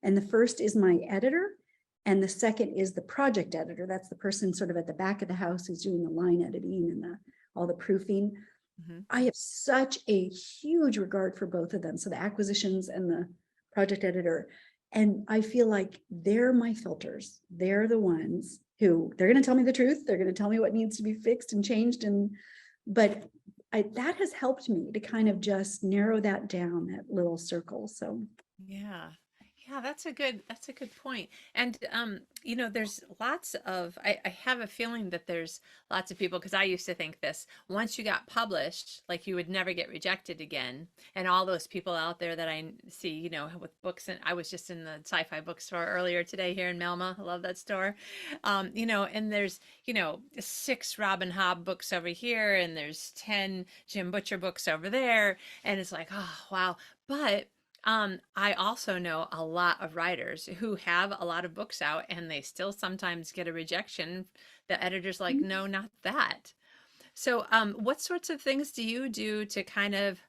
and the first is my editor, and the second is the project editor. That's the person sort of at the back of the house who's doing the line editing and all the proofing. Mhm. I have such a huge regard for both of them. So the acquisitions and the project editor. And I feel like they're my filters. They're the ones who, they're going to tell me the truth. They're going to tell me what needs to be fixed and changed. But that has helped me to kind of just narrow that down, that little circle. So Yeah. Yeah, that's a good point. And there's lots of I have a feeling that there's lots of people, because I used to think this, once you got published, like you would never get rejected again. And all those people out there that I see, with books, and I was just in the sci-fi bookstore earlier today here in Melma. I love that store. And there's, 6 Robin Hobb books over here, and there's 10 Jim Butcher books over there. And it's like, oh wow. But I also know a lot of writers who have a lot of books out and they still sometimes get a rejection. The editor's like, no, not that. So, what sorts of things do you do to kind of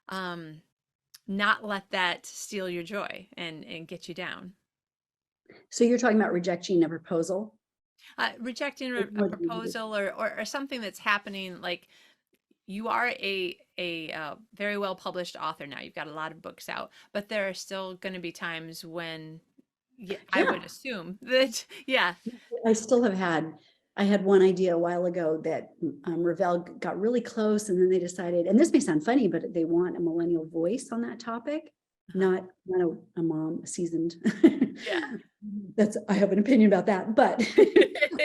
um, not let that steal your joy and get you down? So you're talking about rejecting a proposal? Rejecting a What do you do? proposal or something that's happening, like you are a very well published author now. You've got a lot of books out, but there are still going to be times when, yeah, I would Yeah, assume that, yeah. I still have I had one idea a while ago that Ravel got really close and then they decided, and this may sound funny, but they want a millennial voice on that topic, Uh-huh. not a mom, a seasoned. Yeah. I have an opinion about that, but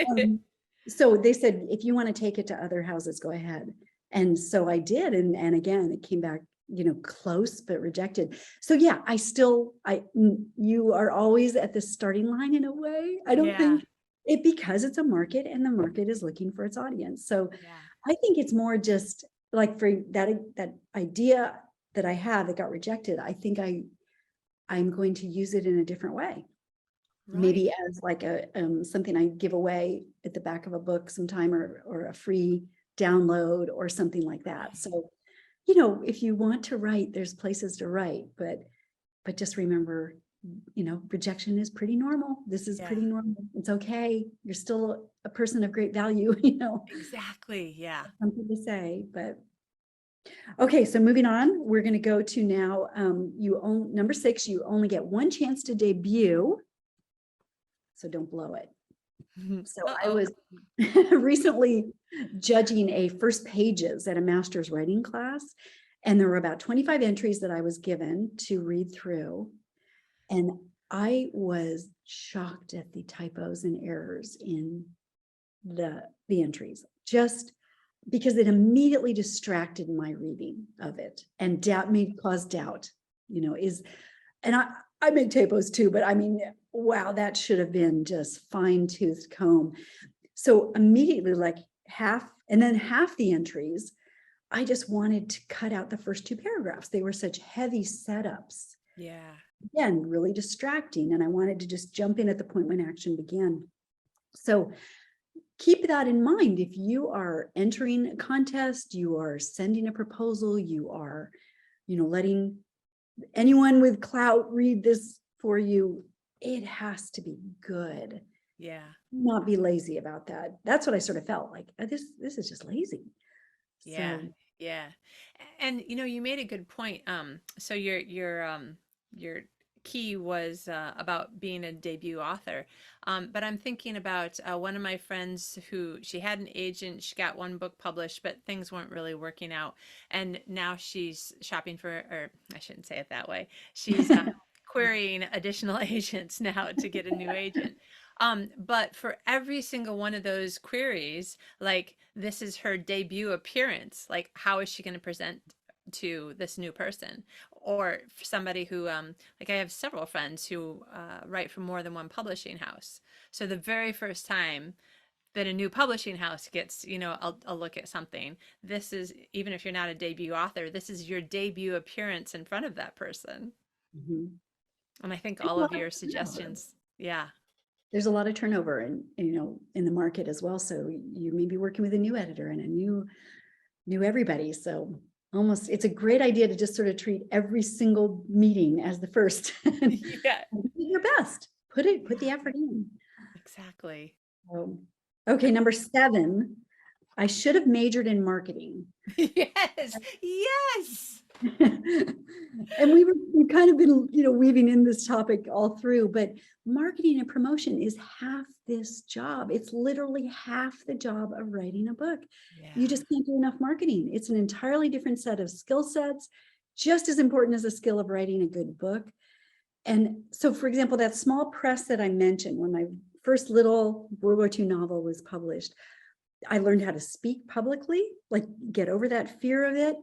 um, so they said, if you want to take it to other houses, go ahead. And so I did. And again, it came back, close, but rejected. So yeah, you are always at the starting line in a way. I don't Yeah. think because it's a market and the market is looking for its audience. So Yeah. I think it's more just like for that idea that I had that got rejected. I think I'm going to use it in a different way, Right. maybe as like a something I give away at the back of a book sometime, or a free download or something like that. Right. So, if you want to write, there's places to write, but just remember, rejection is pretty normal. This is Yeah. pretty normal. It's okay. You're still a person of great value, Exactly. Yeah. something to say. But okay, so moving on, we're going to go to now number 6, you only get one chance to debut, so don't blow it. So I Uh-oh. was recently judging a first pages at a master's writing class, and there were about 25 entries that I was given to read through. And I was shocked at the typos and errors in the entries, just because it immediately distracted my reading of it, and caused doubt, is, and I make typos too, but I mean, wow, that should have been just fine-toothed comb. So immediately, like half the entries, I just wanted to cut out the first 2 paragraphs. They were such heavy setups. Yeah. Again, really distracting. And I wanted to just jump in at the point when action began. So keep that in mind. If you are entering a contest, you are sending a proposal, you are, letting anyone with clout read this for you, it has to be good. Yeah. Not be lazy about that. That's what I sort of felt like. This is just lazy. Yeah. So Yeah. And you made a good point. So your key was about being a debut author. But I'm thinking about one of my friends who she had an agent, she got one book published, but things weren't really working out. And now she's shopping for, or I shouldn't say it that way. She's querying additional agents now to get a new agent. But for every single one of those queries, like this is her debut appearance, like how is she going to present to this new person? Or for somebody who, like I have several friends who write for more than one publishing house. So the very first time that a new publishing house gets, a look at something, this is, even if you're not a debut author, this is your debut appearance in front of that person. mhm. And I think There's all a of lot of your turnover. suggestions, yeah. There's a lot of turnover in the market as well. So you may be working with a new editor and a new everybody. So almost it's a great idea to just sort of treat every single meeting as the first. And Yeah. do your best. Put the Yeah, effort in. exactly. So, okay, number 7. I should have majored in marketing. Yes, yes. And we've kind of been, weaving in this topic all through, but marketing and promotion is half this job. It's literally half the job of writing a book. You Yeah. just can't do enough marketing. It's an entirely different set of skill sets, just as important as the skill of writing a good book. And so, for example, that small press that I mentioned, when my first little World War II novel was published, I learned how to speak publicly, like get over that fear of it.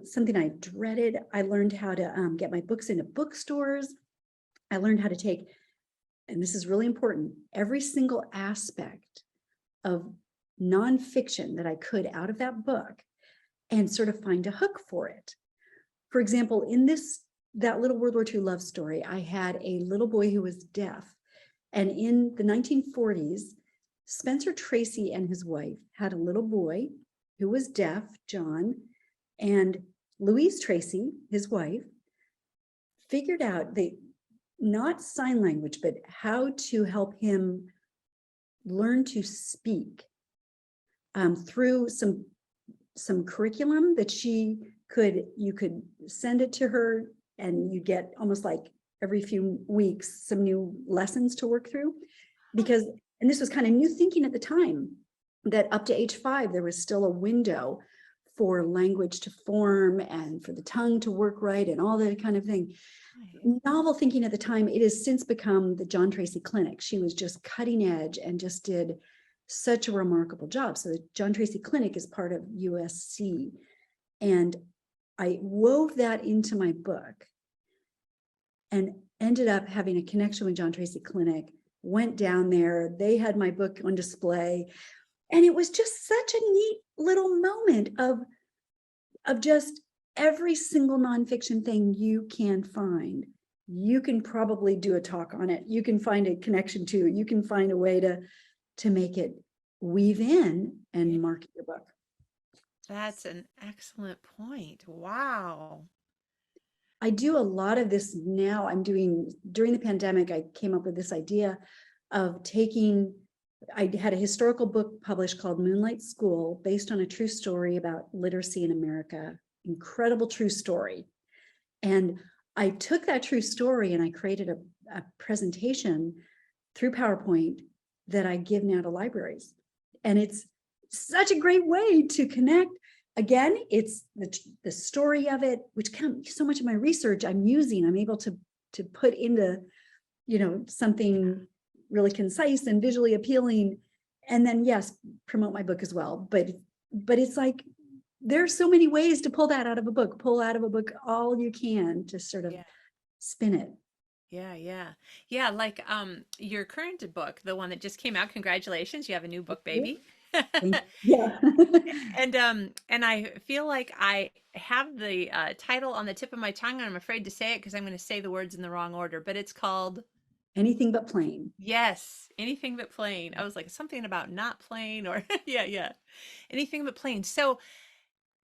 Something I dreaded. I learned how to get my books into bookstores. I learned how to take, and this is really important, every single aspect of nonfiction that I could out of that book and sort of find a hook for it. For example, in this that little World War II love story, I had a little boy who was deaf. And in the 1940s, Spencer Tracy and his wife had a little boy who was deaf, John, and Louise Tracy, his wife, figured out not sign language, but how to help him learn to speak through some curriculum that you could send it to her, and you get almost like every few weeks some new lessons to work through. Because, and this was kind of new thinking at the time, that up to age 5 there was still a window for language to form and for the tongue to work right and all that kind of thing. Right. Novel thinking at the time. It has since become the John Tracy Clinic. She was just cutting edge and just did such a remarkable job. So the John Tracy Clinic is part of USC. And I wove that into my book and ended up having a connection with John Tracy Clinic, went down there. They had my book on display. And it was just such a neat little moment of just every single nonfiction thing you can find. You can probably do a talk on it. You can find a connection to it. You can find a way to make it weave in and market your book. That's an excellent point. Wow. I do a lot of this now. During the pandemic, I came up with this idea of I had a historical book published called Moonlight School, based on a true story about literacy in America. Incredible true story. And I took that true story and I created a presentation through PowerPoint that I give now to libraries. And it's such a great way to connect. Again, it's the story of it, which so much of my research I'm able to put into, something really concise and visually appealing. And then, yes, promote my book as well. But it's like, there's so many ways to pull that out of a book, all you can to sort of Yeah. spin it. Yeah. Like your current book, the one that just came out. Congratulations, you have a new book, baby. Yeah. And I feel like I have the title on the tip of my tongue, and I'm afraid to say it because I'm going to say the words in the wrong order, but it's called Anything But Plain. Yes, Anything But Plain. I was like something about not plain, or yeah. Anything But Plain. So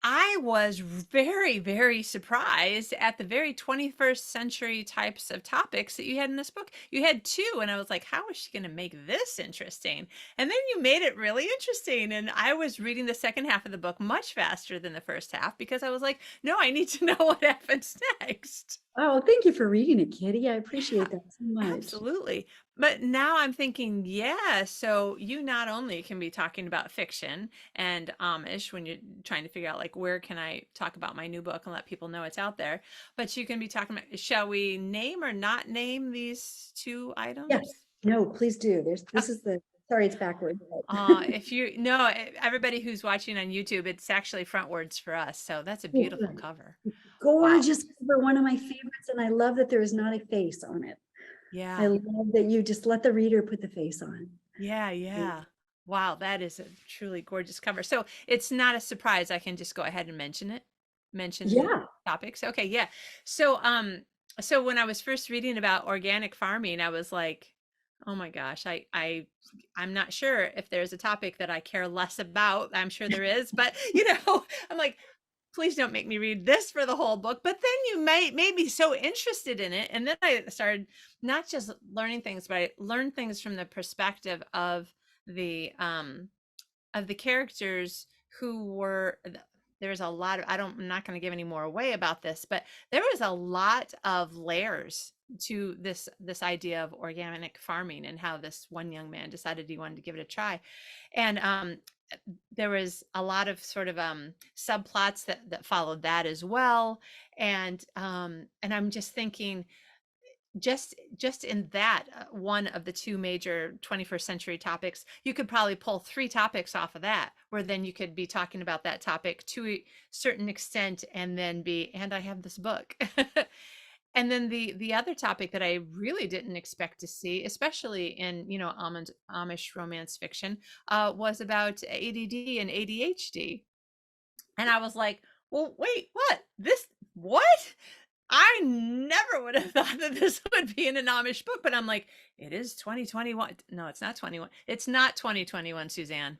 I was very, very surprised at the very 21st century types of topics that you had in this book. You had 2, and I was like, how is she going to make this interesting? And then you made it really interesting. And I was reading the second half of the book much faster than the first half because I was like, no, I need to know what happens next. Oh, thank you for reading it, Kitty. I appreciate Yeah, that so much. absolutely. But now I'm thinking, yeah, so you not only can be talking about fiction and Amish when you're trying to figure out like where can I talk about my new book and let people know it's out there, but you can be talking about, shall we name or not name these 2 Yes. items? No, please do. This is sorry, it's backwards. If you know, everybody who's watching on YouTube, it's actually frontwards for us. So that's a Oh, beautiful good. cover. Wow. Gorgeous cover, one of my favorites. And I love that there is not a face on it. I Yeah. love that you just let the reader put the face on. Yeah. Wow, that is a truly gorgeous cover. So it's not a surprise. I can just go ahead and mention it. Mention the Yeah. topics. Okay, yeah. So when I was first reading about organic farming, I was like, oh my gosh, I'm not sure if there's a topic that I care less about. I'm sure there is, but I'm like, please don't make me read this for the whole book. But then you made me so interested in it. And then I started not just learning things, but I learned things from the perspective of the characters who were there's a lot of I'm not going to give any more away about this, but there was a lot of layers to this idea of organic farming and how this one young man decided he wanted to give it a try. And there was a lot of sort of subplots that followed that as well. And I'm just thinking, just in that one of the 2 major 21st century topics, you could probably pull 3 topics off of that, where then you could be talking about that topic to a certain extent and I have this book. And then the other topic that I really didn't expect to see, especially in Amish romance fiction, was about ADD and ADHD. And I was like, well, wait, what? What? I never would have thought that this would be in an Amish book, but I'm like, it is 2021. No, it's not 21. It's not 2021, Suzanne.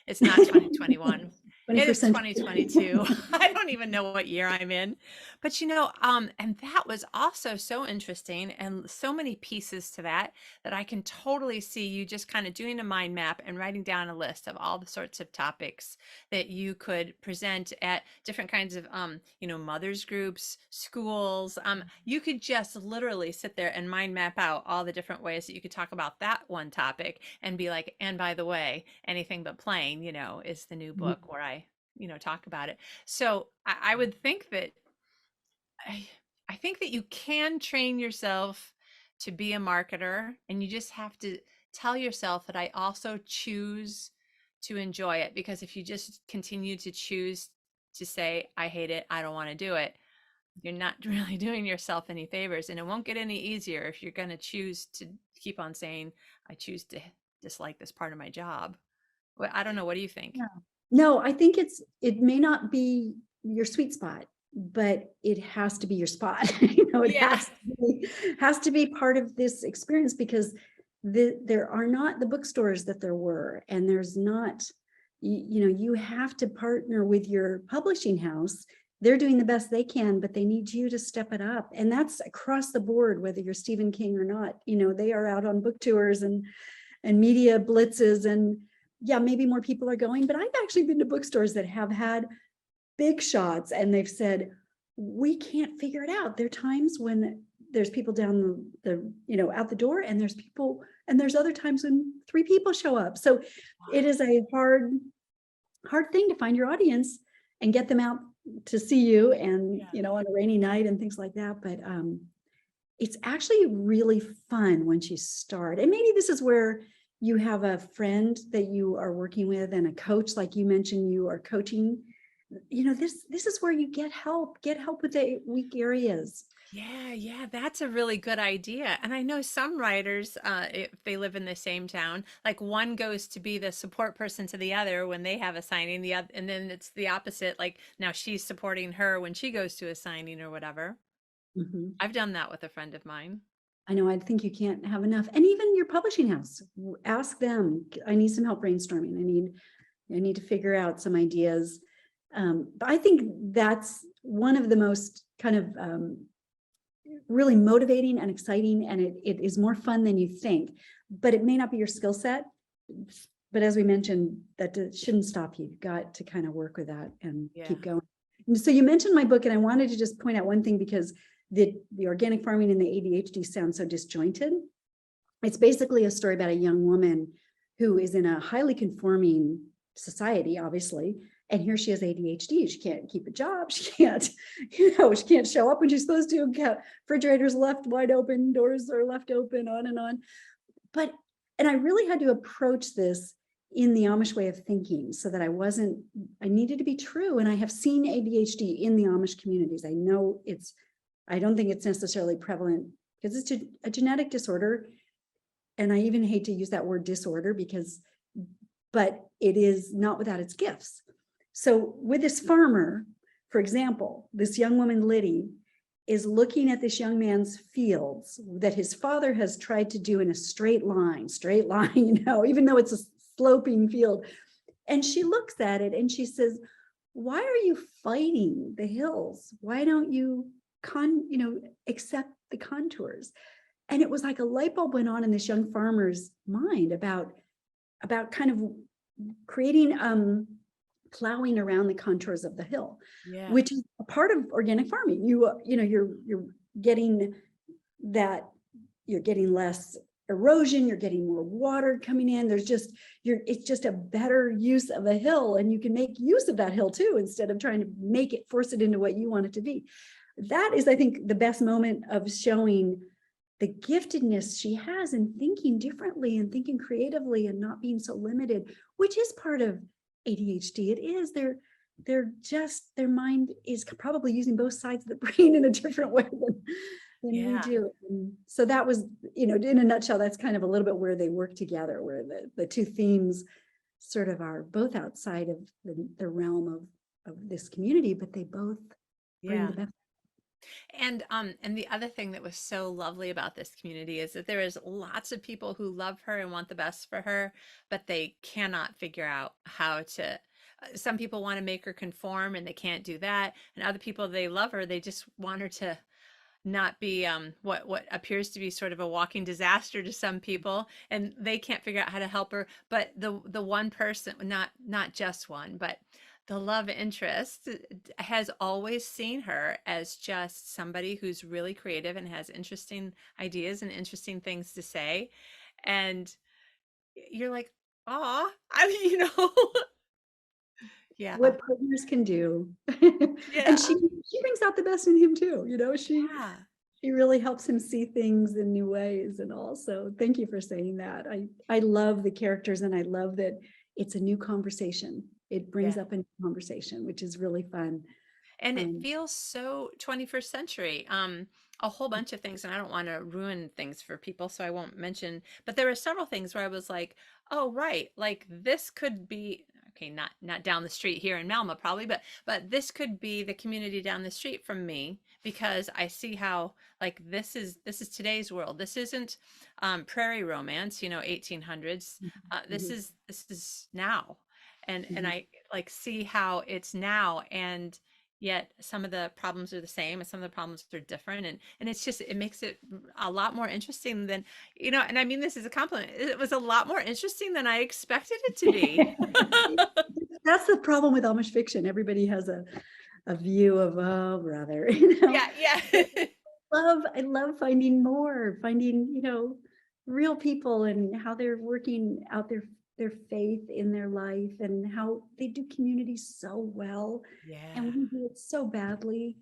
It's not 2021. It 21st is century. 2022. I don't even know what year I'm in. But and that was also so interesting and so many pieces to that that I can totally see you just kind of doing a mind map and writing down a list of all the sorts of topics that you could present at different kinds of mothers groups, schools. You could just literally sit there and mind map out all the different ways that you could talk about that one topic and be like, and by the way, anything but plain, is the new Mhm. book where I talk about it. So I would think that I, I think that you can train yourself to be a marketer, and you just have to tell yourself that I also choose to enjoy it. Because if you just continue to choose to say, I hate it, I don't want to do it, you're not really doing yourself any favors. And it won't get any easier if you're going to choose to keep on saying, I choose to dislike this part of my job. Well, I don't know. What do you think? Yeah. No, I think it may not be your sweet spot, but it has to be your spot. It Yeah. has to be part of this experience, because there are not the bookstores that there were, and there's not, you have to partner with your publishing house. They're doing the best they can, but they need you to step it up. And that's across the board, whether you're Stephen King or not. They are out on book tours and media blitzes, and yeah, maybe more people are going, but I've actually been to bookstores that have had big shots and they've said, we can't figure it out. There are times when there's people down out the door, and there's other times when 3 people show up. So it is a hard thing to find your audience and get them out to see you, and on a rainy night and things like that. But it's actually really fun once you start. And maybe this is where you have a friend that you are working with, and a coach, like you mentioned, you are coaching. This is where you get help with the weak areas. Yeah, that's a really good idea. And I know some writers, if they live in the same town, like one goes to be the support person to the other when they have a signing, the other, and then it's the opposite. Like now she's supporting her when she goes to a signing or whatever. Mhm. I've done that with a friend of mine. I know, I think you can't have enough. And even your publishing house, ask them, I need some help brainstorming. I need to figure out some ideas. But I think that's one of the most kind of really motivating and exciting, and it is more fun than you think, but it may not be your skill set. But as we mentioned, that shouldn't stop you. You've got to kind of work with that and Yeah. keep going. And so you mentioned my book, and I wanted to just point out one thing, because the organic farming and the ADHD sound so disjointed. It's basically a story about a young woman who is in a highly conforming society, obviously. And here she has ADHD. She can't keep a job. She can't, she can't show up when she's supposed to. Refrigerators left wide open, doors are left open, on and on. And I really had to approach this in the Amish way of thinking, so that I needed to be true. And I have seen ADHD in the Amish communities. I don't think it's necessarily prevalent, because it's a genetic disorder. And I even hate to use that word disorder, but it is not without its gifts. So with this farmer, for example, this young woman, Liddy, is looking at this young man's fields that his father has tried to do in a straight line, even though it's a sloping field. And she looks at it and she says, why are you fighting the hills? Why don't you accept the contours? And it was like a light bulb went on in this young farmer's mind about kind of creating plowing around the contours of the hill, Yeah. which is a part of organic farming. You're getting that, you're getting less erosion, you're getting more water coming in. It's just a better use of a hill, and you can make use of that hill too, instead of trying to force it into what you want it to be. That is, I think, the best moment of showing the giftedness she has in thinking differently and thinking creatively and not being so limited, which is part of ADHD. It is their mind is probably using both sides of the brain in a different way than we Yeah. do. And so that was, in a nutshell, that's kind of a little bit where they work together, where the two themes sort of are both outside of the realm of this community, but they both bring Yeah. the best. And the other thing that was so lovely about this community is that there is lots of people who love her and want the best for her, but they cannot figure out how to. Some people want to make her conform and they can't do that. And other people, they love her. They just want her to not be what appears to be sort of a walking disaster to some people, and they can't figure out how to help her. But the one person, not just one, but the love interest has always seen her as just somebody who's really creative and has interesting ideas and interesting things to say. And you're like, "Aw." I mean, yeah. What partners can do. Yeah. And she brings out the best in him too, Yeah. she really helps him see things in new ways and all. So thank you for saying that. I love the characters and I love that it's a new conversation. It brings Yeah. up a new conversation, which is really fun. And it Um, feels so 21st century. A whole bunch of things, and I don't want to ruin things for people, so I won't mention, but there were several things where I was like, oh, right, like this could be, okay, not down the street here in Malma probably, but this could be the community down the street from me, because I see how, like, this is today's world. This isn't prairie romance, 1800s. This mhm, is now. And mhm. I like see how it's now, and yet some of the problems are the same and some of the problems are different, and it's just, it makes it a lot more interesting than, and I mean this is a compliment, it was a lot more interesting than I expected it to be. That's the problem with Amish fiction. Everybody has a view of, oh, brother, Yeah, But yeah. I love finding more, finding, real people and how they're working out their faith in their life and how they do community so well. And Yeah, we do it so badly.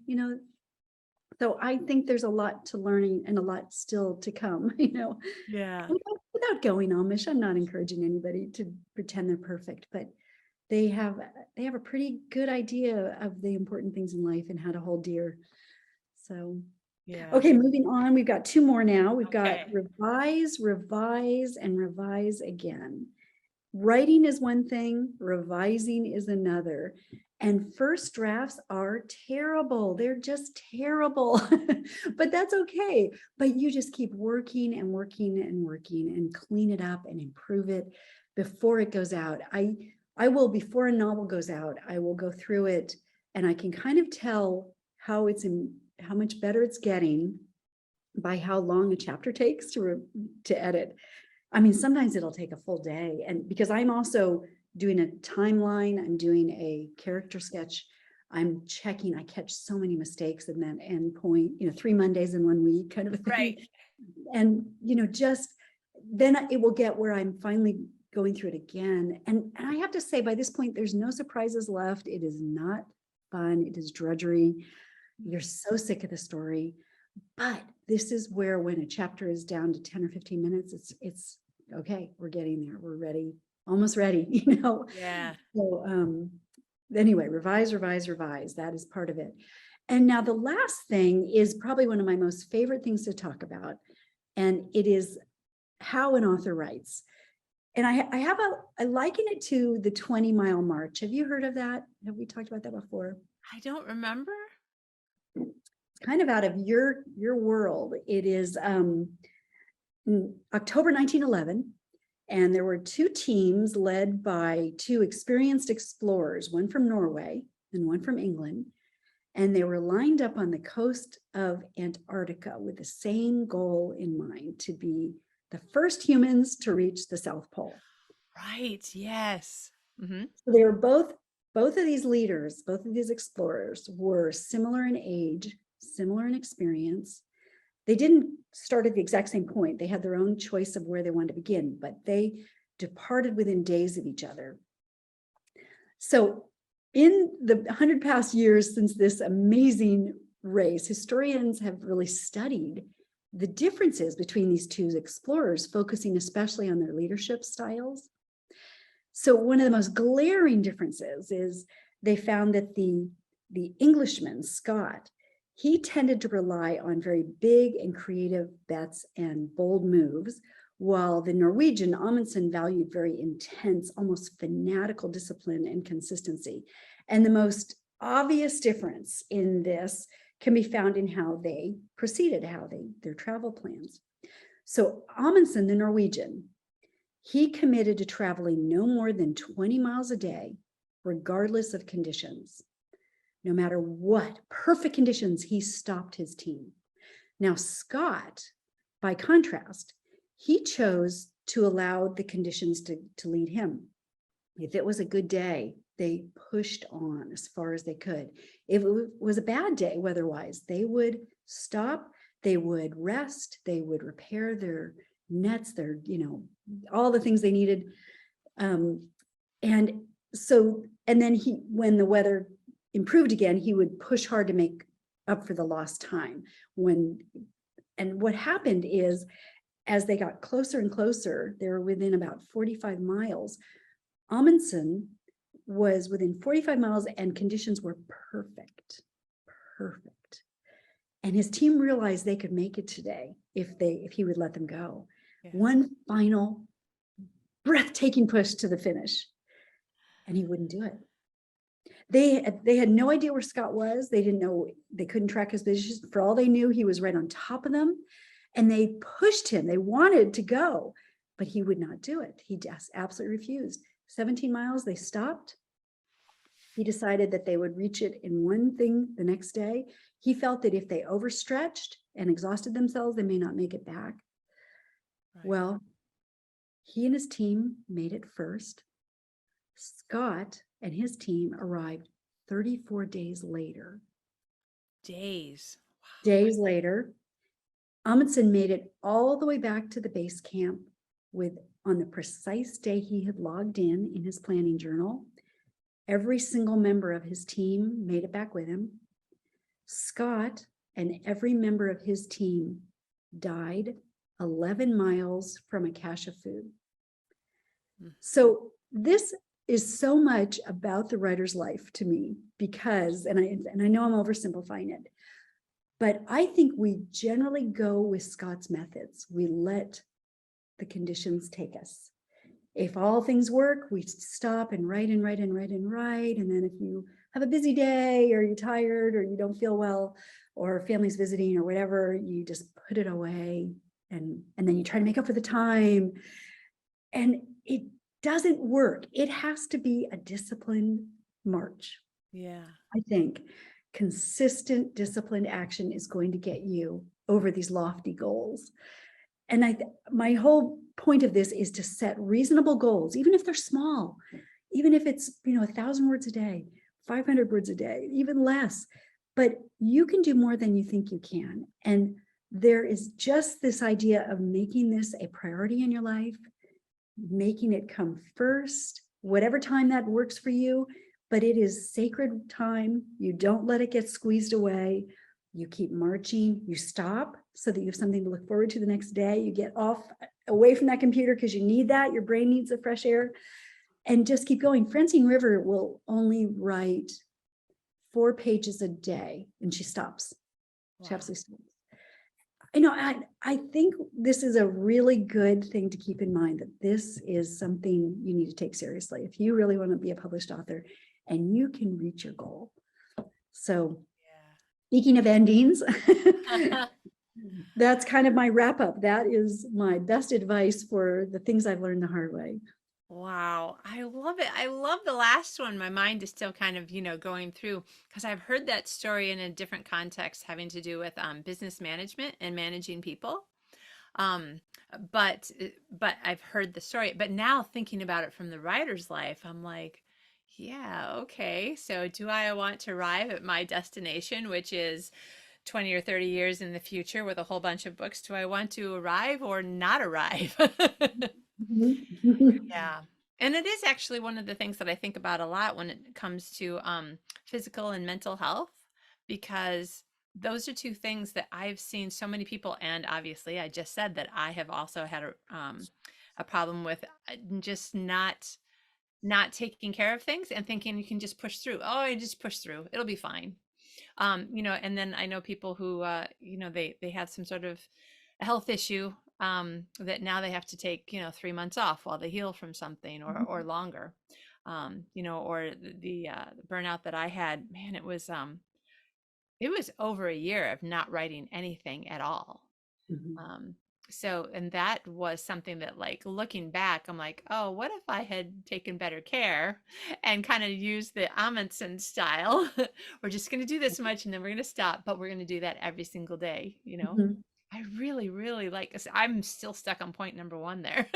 So I think there's a lot to learning and a lot still to come, yeah, without going Amish. I'm not encouraging anybody to pretend they're perfect, but they have they have a pretty good idea of the important things in life and how to hold dear. So, yeah. okay, moving on. We've got two more now. We've got Okay. revise, revise, and revise again. Writing is one thing, revising is another. And first drafts are terrible. They're just terrible, but that's okay. But you just keep working and working and working and clean it up and improve it before it goes out. I will, before a novel goes out, I will go through it and I can kind of tell how much better it's getting by how long a chapter takes to edit. I mean, sometimes it'll take a full day. And because I'm also doing a timeline, I'm doing a character sketch, I'm checking, I catch so many mistakes in that end point, 3 Mondays in 1 week kind of a thing. Right. And, just then it will get where I'm finally going through it again. And I have to say, by this point, there's no surprises left. It is not fun. It is drudgery. You're so sick of the story. But this is where, when a chapter is down to 10 or 15 minutes, it's okay, we're getting there. We're ready, almost ready. Yeah. So anyway, revise, revise, revise. That is part of it. And now the last thing is probably one of my most favorite things to talk about. And it is how an author writes. And I liken it to the 20-mile march. Have you heard of that? Have we talked about that before? I don't remember. Kind of out of your world. It is October 1911, and there were two teams led by two experienced explorers, one from Norway and one from England, and they were lined up on the coast of Antarctica with the same goal in mind, to be the first humans to reach the South Pole. Right, yes. Hmm. So they were both of these leaders, both of these explorers were similar in age, similar in experience. They didn't start at the exact same point. They had their own choice of where they wanted to begin, but they departed within days of each other. So in the 100 past years since this amazing race, historians have really studied the differences between these two explorers, focusing especially on their leadership styles. So one of the most glaring differences is they found that the Englishman, Scott, he tended to rely on very big and creative bets and bold moves, while the Norwegian, Amundsen, valued very intense, almost fanatical discipline and consistency. And the most obvious difference in this can be found in how they proceeded, their travel plans. So Amundsen, the Norwegian, he committed to traveling no more than 20 miles a day, regardless of conditions. No matter what, perfect conditions, he stopped his team. Now, Scott, by contrast, he chose to allow the conditions to lead him. If it was a good day, they pushed on as far as they could. If it was a bad day weather-wise, they would stop, they would rest, they would repair their nets, their, all the things they needed. And so, and then when the weather improved again, he would push hard to make up for the lost time. And what happened is, as they got closer and closer, they were within about 45 miles. Amundsen was within 45 miles and conditions were perfect. And his team realized they could make it today if he would let them go. Yeah. One final breathtaking push to the finish, and he wouldn't do it. They had no idea where Scott was. They didn't know, they couldn't track his position. For all they knew, he was right on top of them, and they pushed him. They wanted to go, but he would not do it. He just absolutely refused. 17 miles, they stopped. He decided that they would reach it in one thing the next day. He felt that if they overstretched and exhausted themselves, they may not make it back. Right. Well, he and his team made it first. Scott and his team arrived 34 days later. Days. Wow. Days later, Amundsen made it all the way back to the base camp on the precise day he had logged in his planning journal. Every single member of his team made it back with him. Scott and every member of his team died 11 miles from a cache of food. So this is so much about the writer's life to me, because, and I know I'm oversimplifying it, but I think we generally go with Scott's methods. We let the conditions take us. If all things work, we stop and write and write and write and write. And then if you have a busy day, or you're tired, or you don't feel well, or family's visiting or whatever, you just put it away. And then you try to make up for the time. And it doesn't work. It has to be a disciplined march. Yeah. I think consistent disciplined action is going to get you over these lofty goals. And my whole point of this is to set reasonable goals, even if they're small, even if it's, 1,000 words a day, 500 words a day, even less, but you can do more than you think you can. And there is just this idea of making this a priority in your life, making it come first, whatever time that works for you, but it is sacred time. You don't let it get squeezed away. You keep marching, you stop so that you have something to look forward to the next day. You get away from that computer because you need that. Your brain needs the fresh air, and just keep going. Francine River will only write 4 pages a day, and she stops. Wow. She absolutely stops. I think this is a really good thing to keep in mind, that this is something you need to take seriously if you really want to be a published author and you can reach your goal. So speaking of endings, that's kind of my wrap up. That is my best advice for the things I've learned the hard way. Wow. I love it. I love the last one. My mind is still kind of, going through, because I've heard that story in a different context having to do with business management and managing people. But I've heard the story, but now thinking about it from the writer's life, I'm like, yeah, okay. So do I want to arrive at my destination, which is 20 or 30 years in the future with a whole bunch of books? Do I want to arrive or not arrive? Yeah. And it is actually one of the things that I think about a lot when it comes to physical and mental health, because those are two things that I've seen so many people. And obviously, I just said that I have also had a problem with just not taking care of things and thinking you can just push through. Oh, I just push through. It'll be fine. And then I know people who, they have some sort of health issue that now they have to take, 3 months off while they heal from something, or longer. Or the burnout that I had, man, it was It was over a year of not writing anything at all. Mhm. Um, so, and that was something that, like, looking back, I'm like, oh, what if I had taken better care and kind of used the Amundsen style? We're just going to do this much and then we're going to stop, but we're going to do that every single day, you know? Mhm. I really, really like, I'm still stuck on point number one there.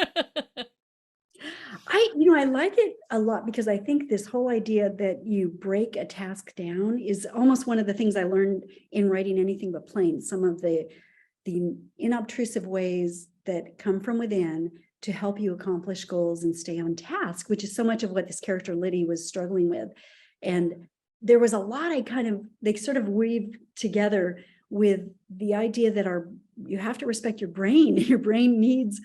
I like it a lot because I think this whole idea that you break a task down is almost one of the things I learned in writing anything but plain. Some of the inobtrusive ways that come from within to help you accomplish goals and stay on task, which is so much of what this character Liddy was struggling with. Yeah. And there was a lot they sort of weave together with the idea that you have to respect your brain. Your brain needs,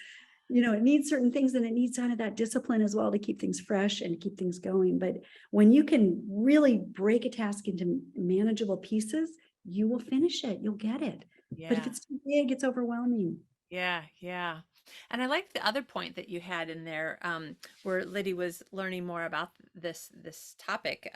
it needs certain things, and it needs kind of that discipline as well to keep things fresh and keep things going. But when you can really break a task into manageable pieces, you will finish it. You'll get it. But if Yeah. it's too big, it's overwhelming. Yeah, yeah. And I like the other point that you had in there, where Liddy was learning more about this topic.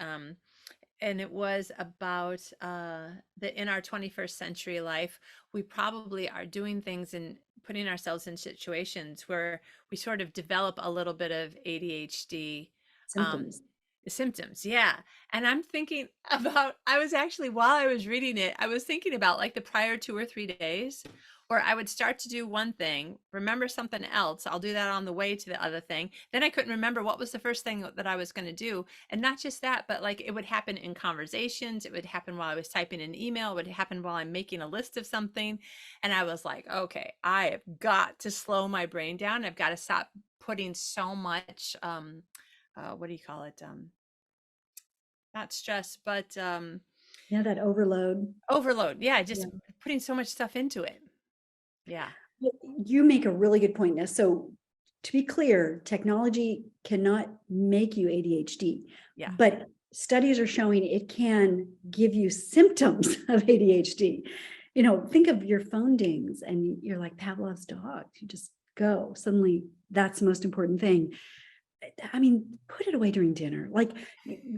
And it was about that in our 21st century life, we probably are doing things and putting ourselves in situations where we sort of develop a little bit of ADHD um, Symptoms. symptoms. Yeah. And I'm thinking about, I was actually, while I was reading it, I was thinking about like the prior 2 or 3 days where I would start to do one thing, remember something else. I'll do that on the way to the other thing. Then I couldn't remember what was the first thing that I was going to do. And not just that, but like it would happen in conversations. It would happen while I was typing an email. It would happen while I'm making a list of something. And I was like, okay, I have got to slow my brain down. I've got to stop putting so much, what do you call it? Not stress, but Yeah, that overload. overload. Yeah, just Yeah. putting so much stuff into it. Yeah, Well, you make a really good point. Now, so to be clear, technology cannot make you ADHD, yeah, but studies are showing it can give you symptoms of ADHD. Think of your phone dings and you're like Pavlov's dog. You just go. Suddenly, that's the most important thing. I mean, put it away during dinner. Like,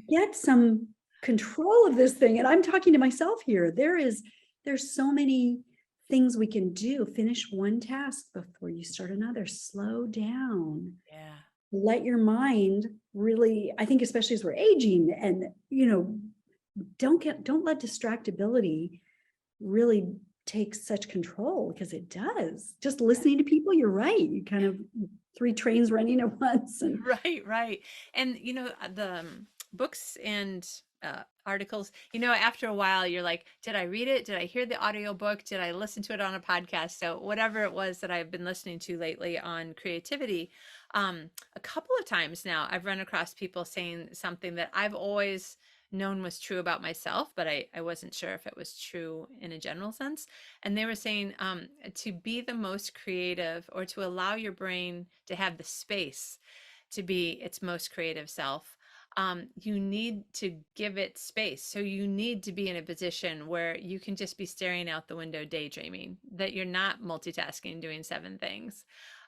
get some control of this thing. And I'm talking to myself here. There's so many things we can do. Finish one task before you start another. Slow down. yeah. Let your mind really, I think, especially as we're aging, and don't let distractibility really take such control, because it does. Just listening to people, you're right. You kind of three trains running at once. And Right, right. And the books and articles, after a while you're like, did I read it? Did I hear the audiobook? Did I listen to it on a podcast? So whatever it was that I've been listening to lately on creativity, a couple of times now I've run across people saying something that I've always known was true about myself, but I wasn't sure if it was true in a general sense. And they were saying to be the most creative, or to allow your brain to have the space to be its most creative self, you need to give it space. So you need to be in a position where you can just be staring out the window daydreaming, that you're not multitasking, doing seven things.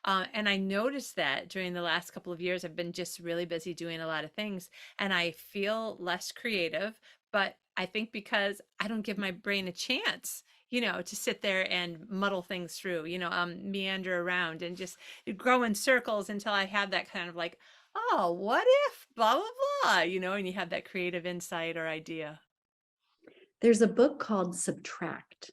And I noticed that during the last couple of years, I've been just really busy doing a lot of things and I feel less creative. But I think because I don't give my brain a chance, to sit there and muddle things through, meander around and just grow in circles until I have that kind of like, oh, what if blah, blah, blah, and you have that creative insight or idea. there's a book called Subtract,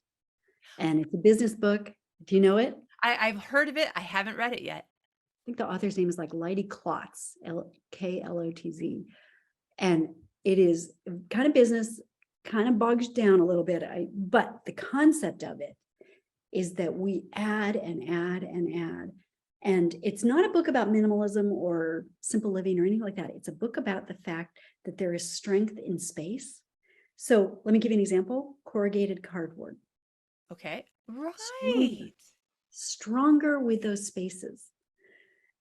and it's a business book. Do you know it? I've heard of it. I haven't read it yet. I think the author's name is like Leidy Klotz, Klotz. And it is kind of business, kind of bogs down a little bit. But the concept of it is that we add and add and add. And it's not a book about minimalism or simple living or anything like that. It's a book about the fact that there is strength in space. So let me give you an example. Corrugated cardboard. Okay. Stronger, Right. stronger with those spaces.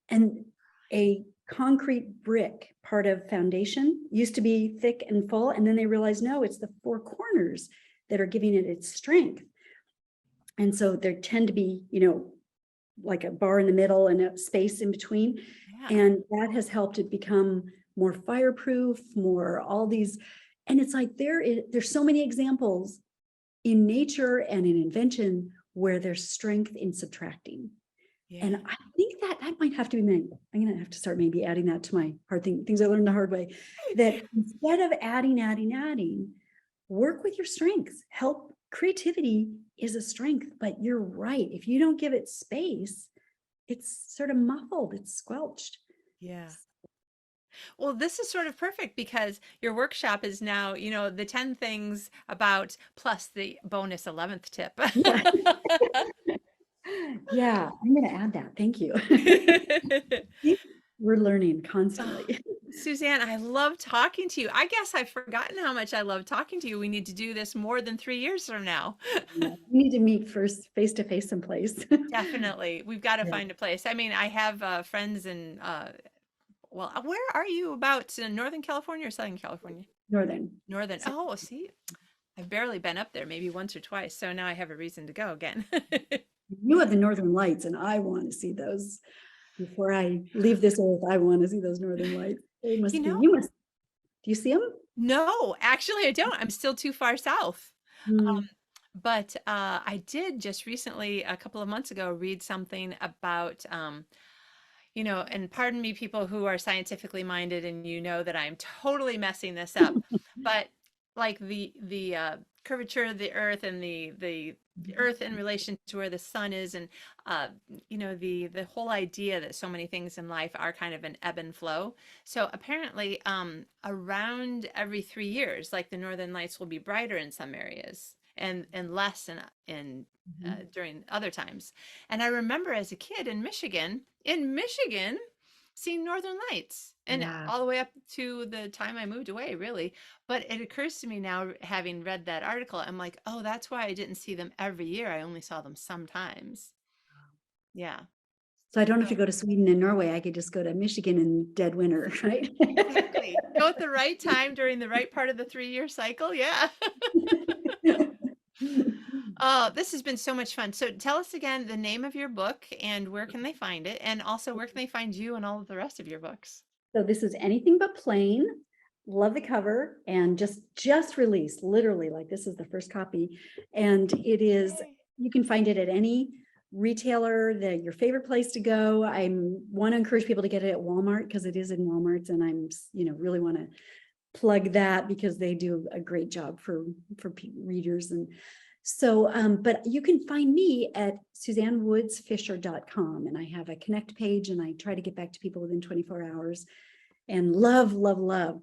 And a concrete brick, part of foundation, used to be thick and full. And then they realized, no, it's the four corners that are giving it its strength. And so there tend to be, like a bar in the middle and a space in between. Yeah. And that has helped it become more fireproof, more all these. And it's like there's so many examples in nature and in invention where there's strength in subtracting. And Yeah. I think that might have to be my, I'm going to have to start maybe adding that to my things I learned the hard way, that instead of adding, work with your strengths. Help creativity is a strength, but you're right. If you don't give it space, it's sort of muffled, it's squelched. Yeah. Well, this is sort of perfect because your workshop is now, the 10 things about plus the bonus 11th tip. Yeah. Yeah, I'm going to add that. Thank you. We're learning Oh, constantly. Suzanne, I love talking to you. I guess I've forgotten how much I love talking to you. We need to do this more than 3 years from now. Yeah, we need to meet first face to face someplace. Definitely. We've got to Yeah. find a place. I mean, I have friends in, well, where are you about? Northern California or Southern California? Northern. Northern. So Oh, see, I've barely been up there, maybe once or twice. So now I have a reason to go again. you have the Northern Lights, and I want to see those before I leave this earth. I want to see those Northern Lights. They You must be, know, you must, do you see them? no, actually, I don't. I'm still too far south. Mm. But I did just recently, a couple of months ago, read something about, and pardon me, people who are scientifically minded, and that I'm totally messing this up, but like the curvature of the Earth and the Earth in relation to where the sun is, and the whole idea that so many things in life are kind of an ebb and flow. So apparently, around every 3 years, like the northern lights will be brighter in some areas and less in Mhm. during other times. And I remember as a kid in Michigan, seeing northern lights and Yeah. all the way up to the time I moved away, really. But it occurs to me now, having read that article, I'm like, oh, that's why I didn't see them every year. I only saw them sometimes. Yeah, So I don't have so to go to Sweden and Norway. I could just go to Michigan in dead winter, right? exactly. Go at the right time during the right part of the 3-year cycle. Yeah. Oh, this has been so much fun. So tell us again the name of your book and where can they find it? And also where can they find you and all of the rest of your books? So this is Anything But Plain. Love the cover, and just released, literally, like this is the first copy. And it is, Yay. you can find it at any retailer, your favorite place to go. I want to encourage people to get it at Walmart because it is in Walmart's, and I'm, really want to plug that because they do a great job for readers. And so but you can find me at SuzanneWoodsFisher.com, and I have a connect page, and I try to get back to people within 24 hours, and love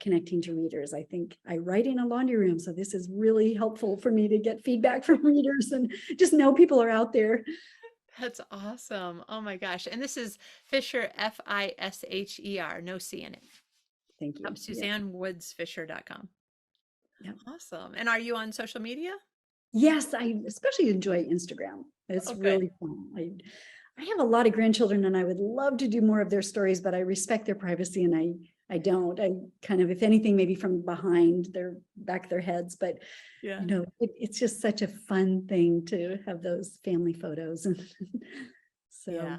connecting to readers. I think I write in a laundry room, so this is really helpful for me to get feedback from readers and just know people are out there. That's awesome. Oh my gosh. And this is Fisher, Fisher, no C in it. Thank you. Yeah. SuzanneWoodsFisher.com. Yeah. Awesome. And are you on social media? Yes, I especially enjoy Instagram. It's Oh, good. really fun. I have a lot of grandchildren, and I would love to do more of their stories, but I respect their privacy, and I don't. I kind of, if anything, maybe from behind their back of their heads, but Yeah. it's just such a fun thing to have those family photos. And Yeah. so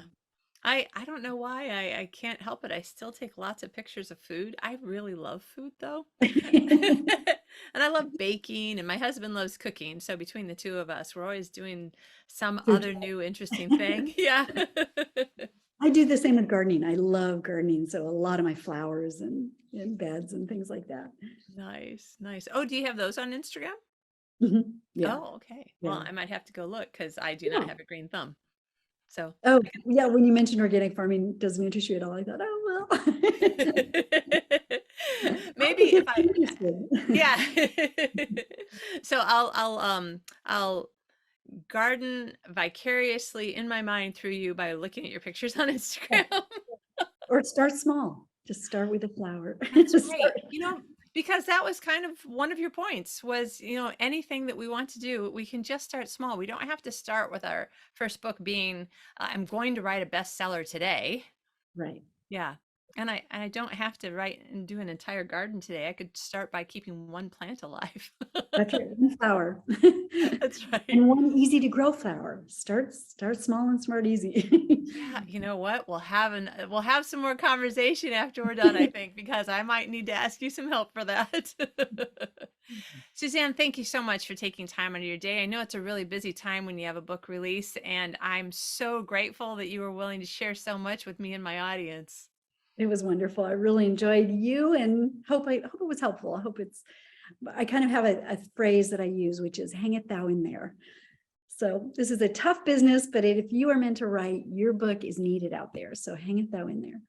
I don't know why I can't help it. I still take lots of pictures of food. I really love food though. And I love baking and my husband loves cooking. So between the two of us, we're always doing some food. other new interesting thing. Yeah. I do the same with gardening. I love gardening, so a lot of my flowers and beds and things like that. Nice, nice. Oh, do you have those on Instagram? Mhm. Yeah, Oh, okay. yeah. Well, I might have to go look because I do not Yeah. have a green thumb. So Oh, yeah, when you mentioned organic farming doesn't interest you at all, I thought, oh, well. I maybe could if get I, you interested. yeah. So I'll garden vicariously in my mind through you by looking at your pictures on Yeah. Instagram. Or start small. Just start with a flower. That's right. Start- Because that was kind of one of your points was, anything that we want to do, we can just start small. We don't have to start with our first book being, I'm going to write a bestseller today. Right. Yeah. And I don't have to write and do an entire garden today. I could start by keeping one plant alive. That's right, one flower. That's right. And one easy to grow flower. Start small and start easy. Yeah, you know what? We'll have some more conversation after we're done, I think, because I might need to ask you some help for that. Suzanne, thank you so much for taking time out of your day. I know it's a really busy time when you have a book release, and I'm so grateful that you were willing to share so much with me and my audience. It was wonderful. I really enjoyed you and hope it was helpful. I kind of have a phrase that I use, which is hang it thou in there. So this is a tough business, but if you are meant to write, your book is needed out there. So hang it thou in there.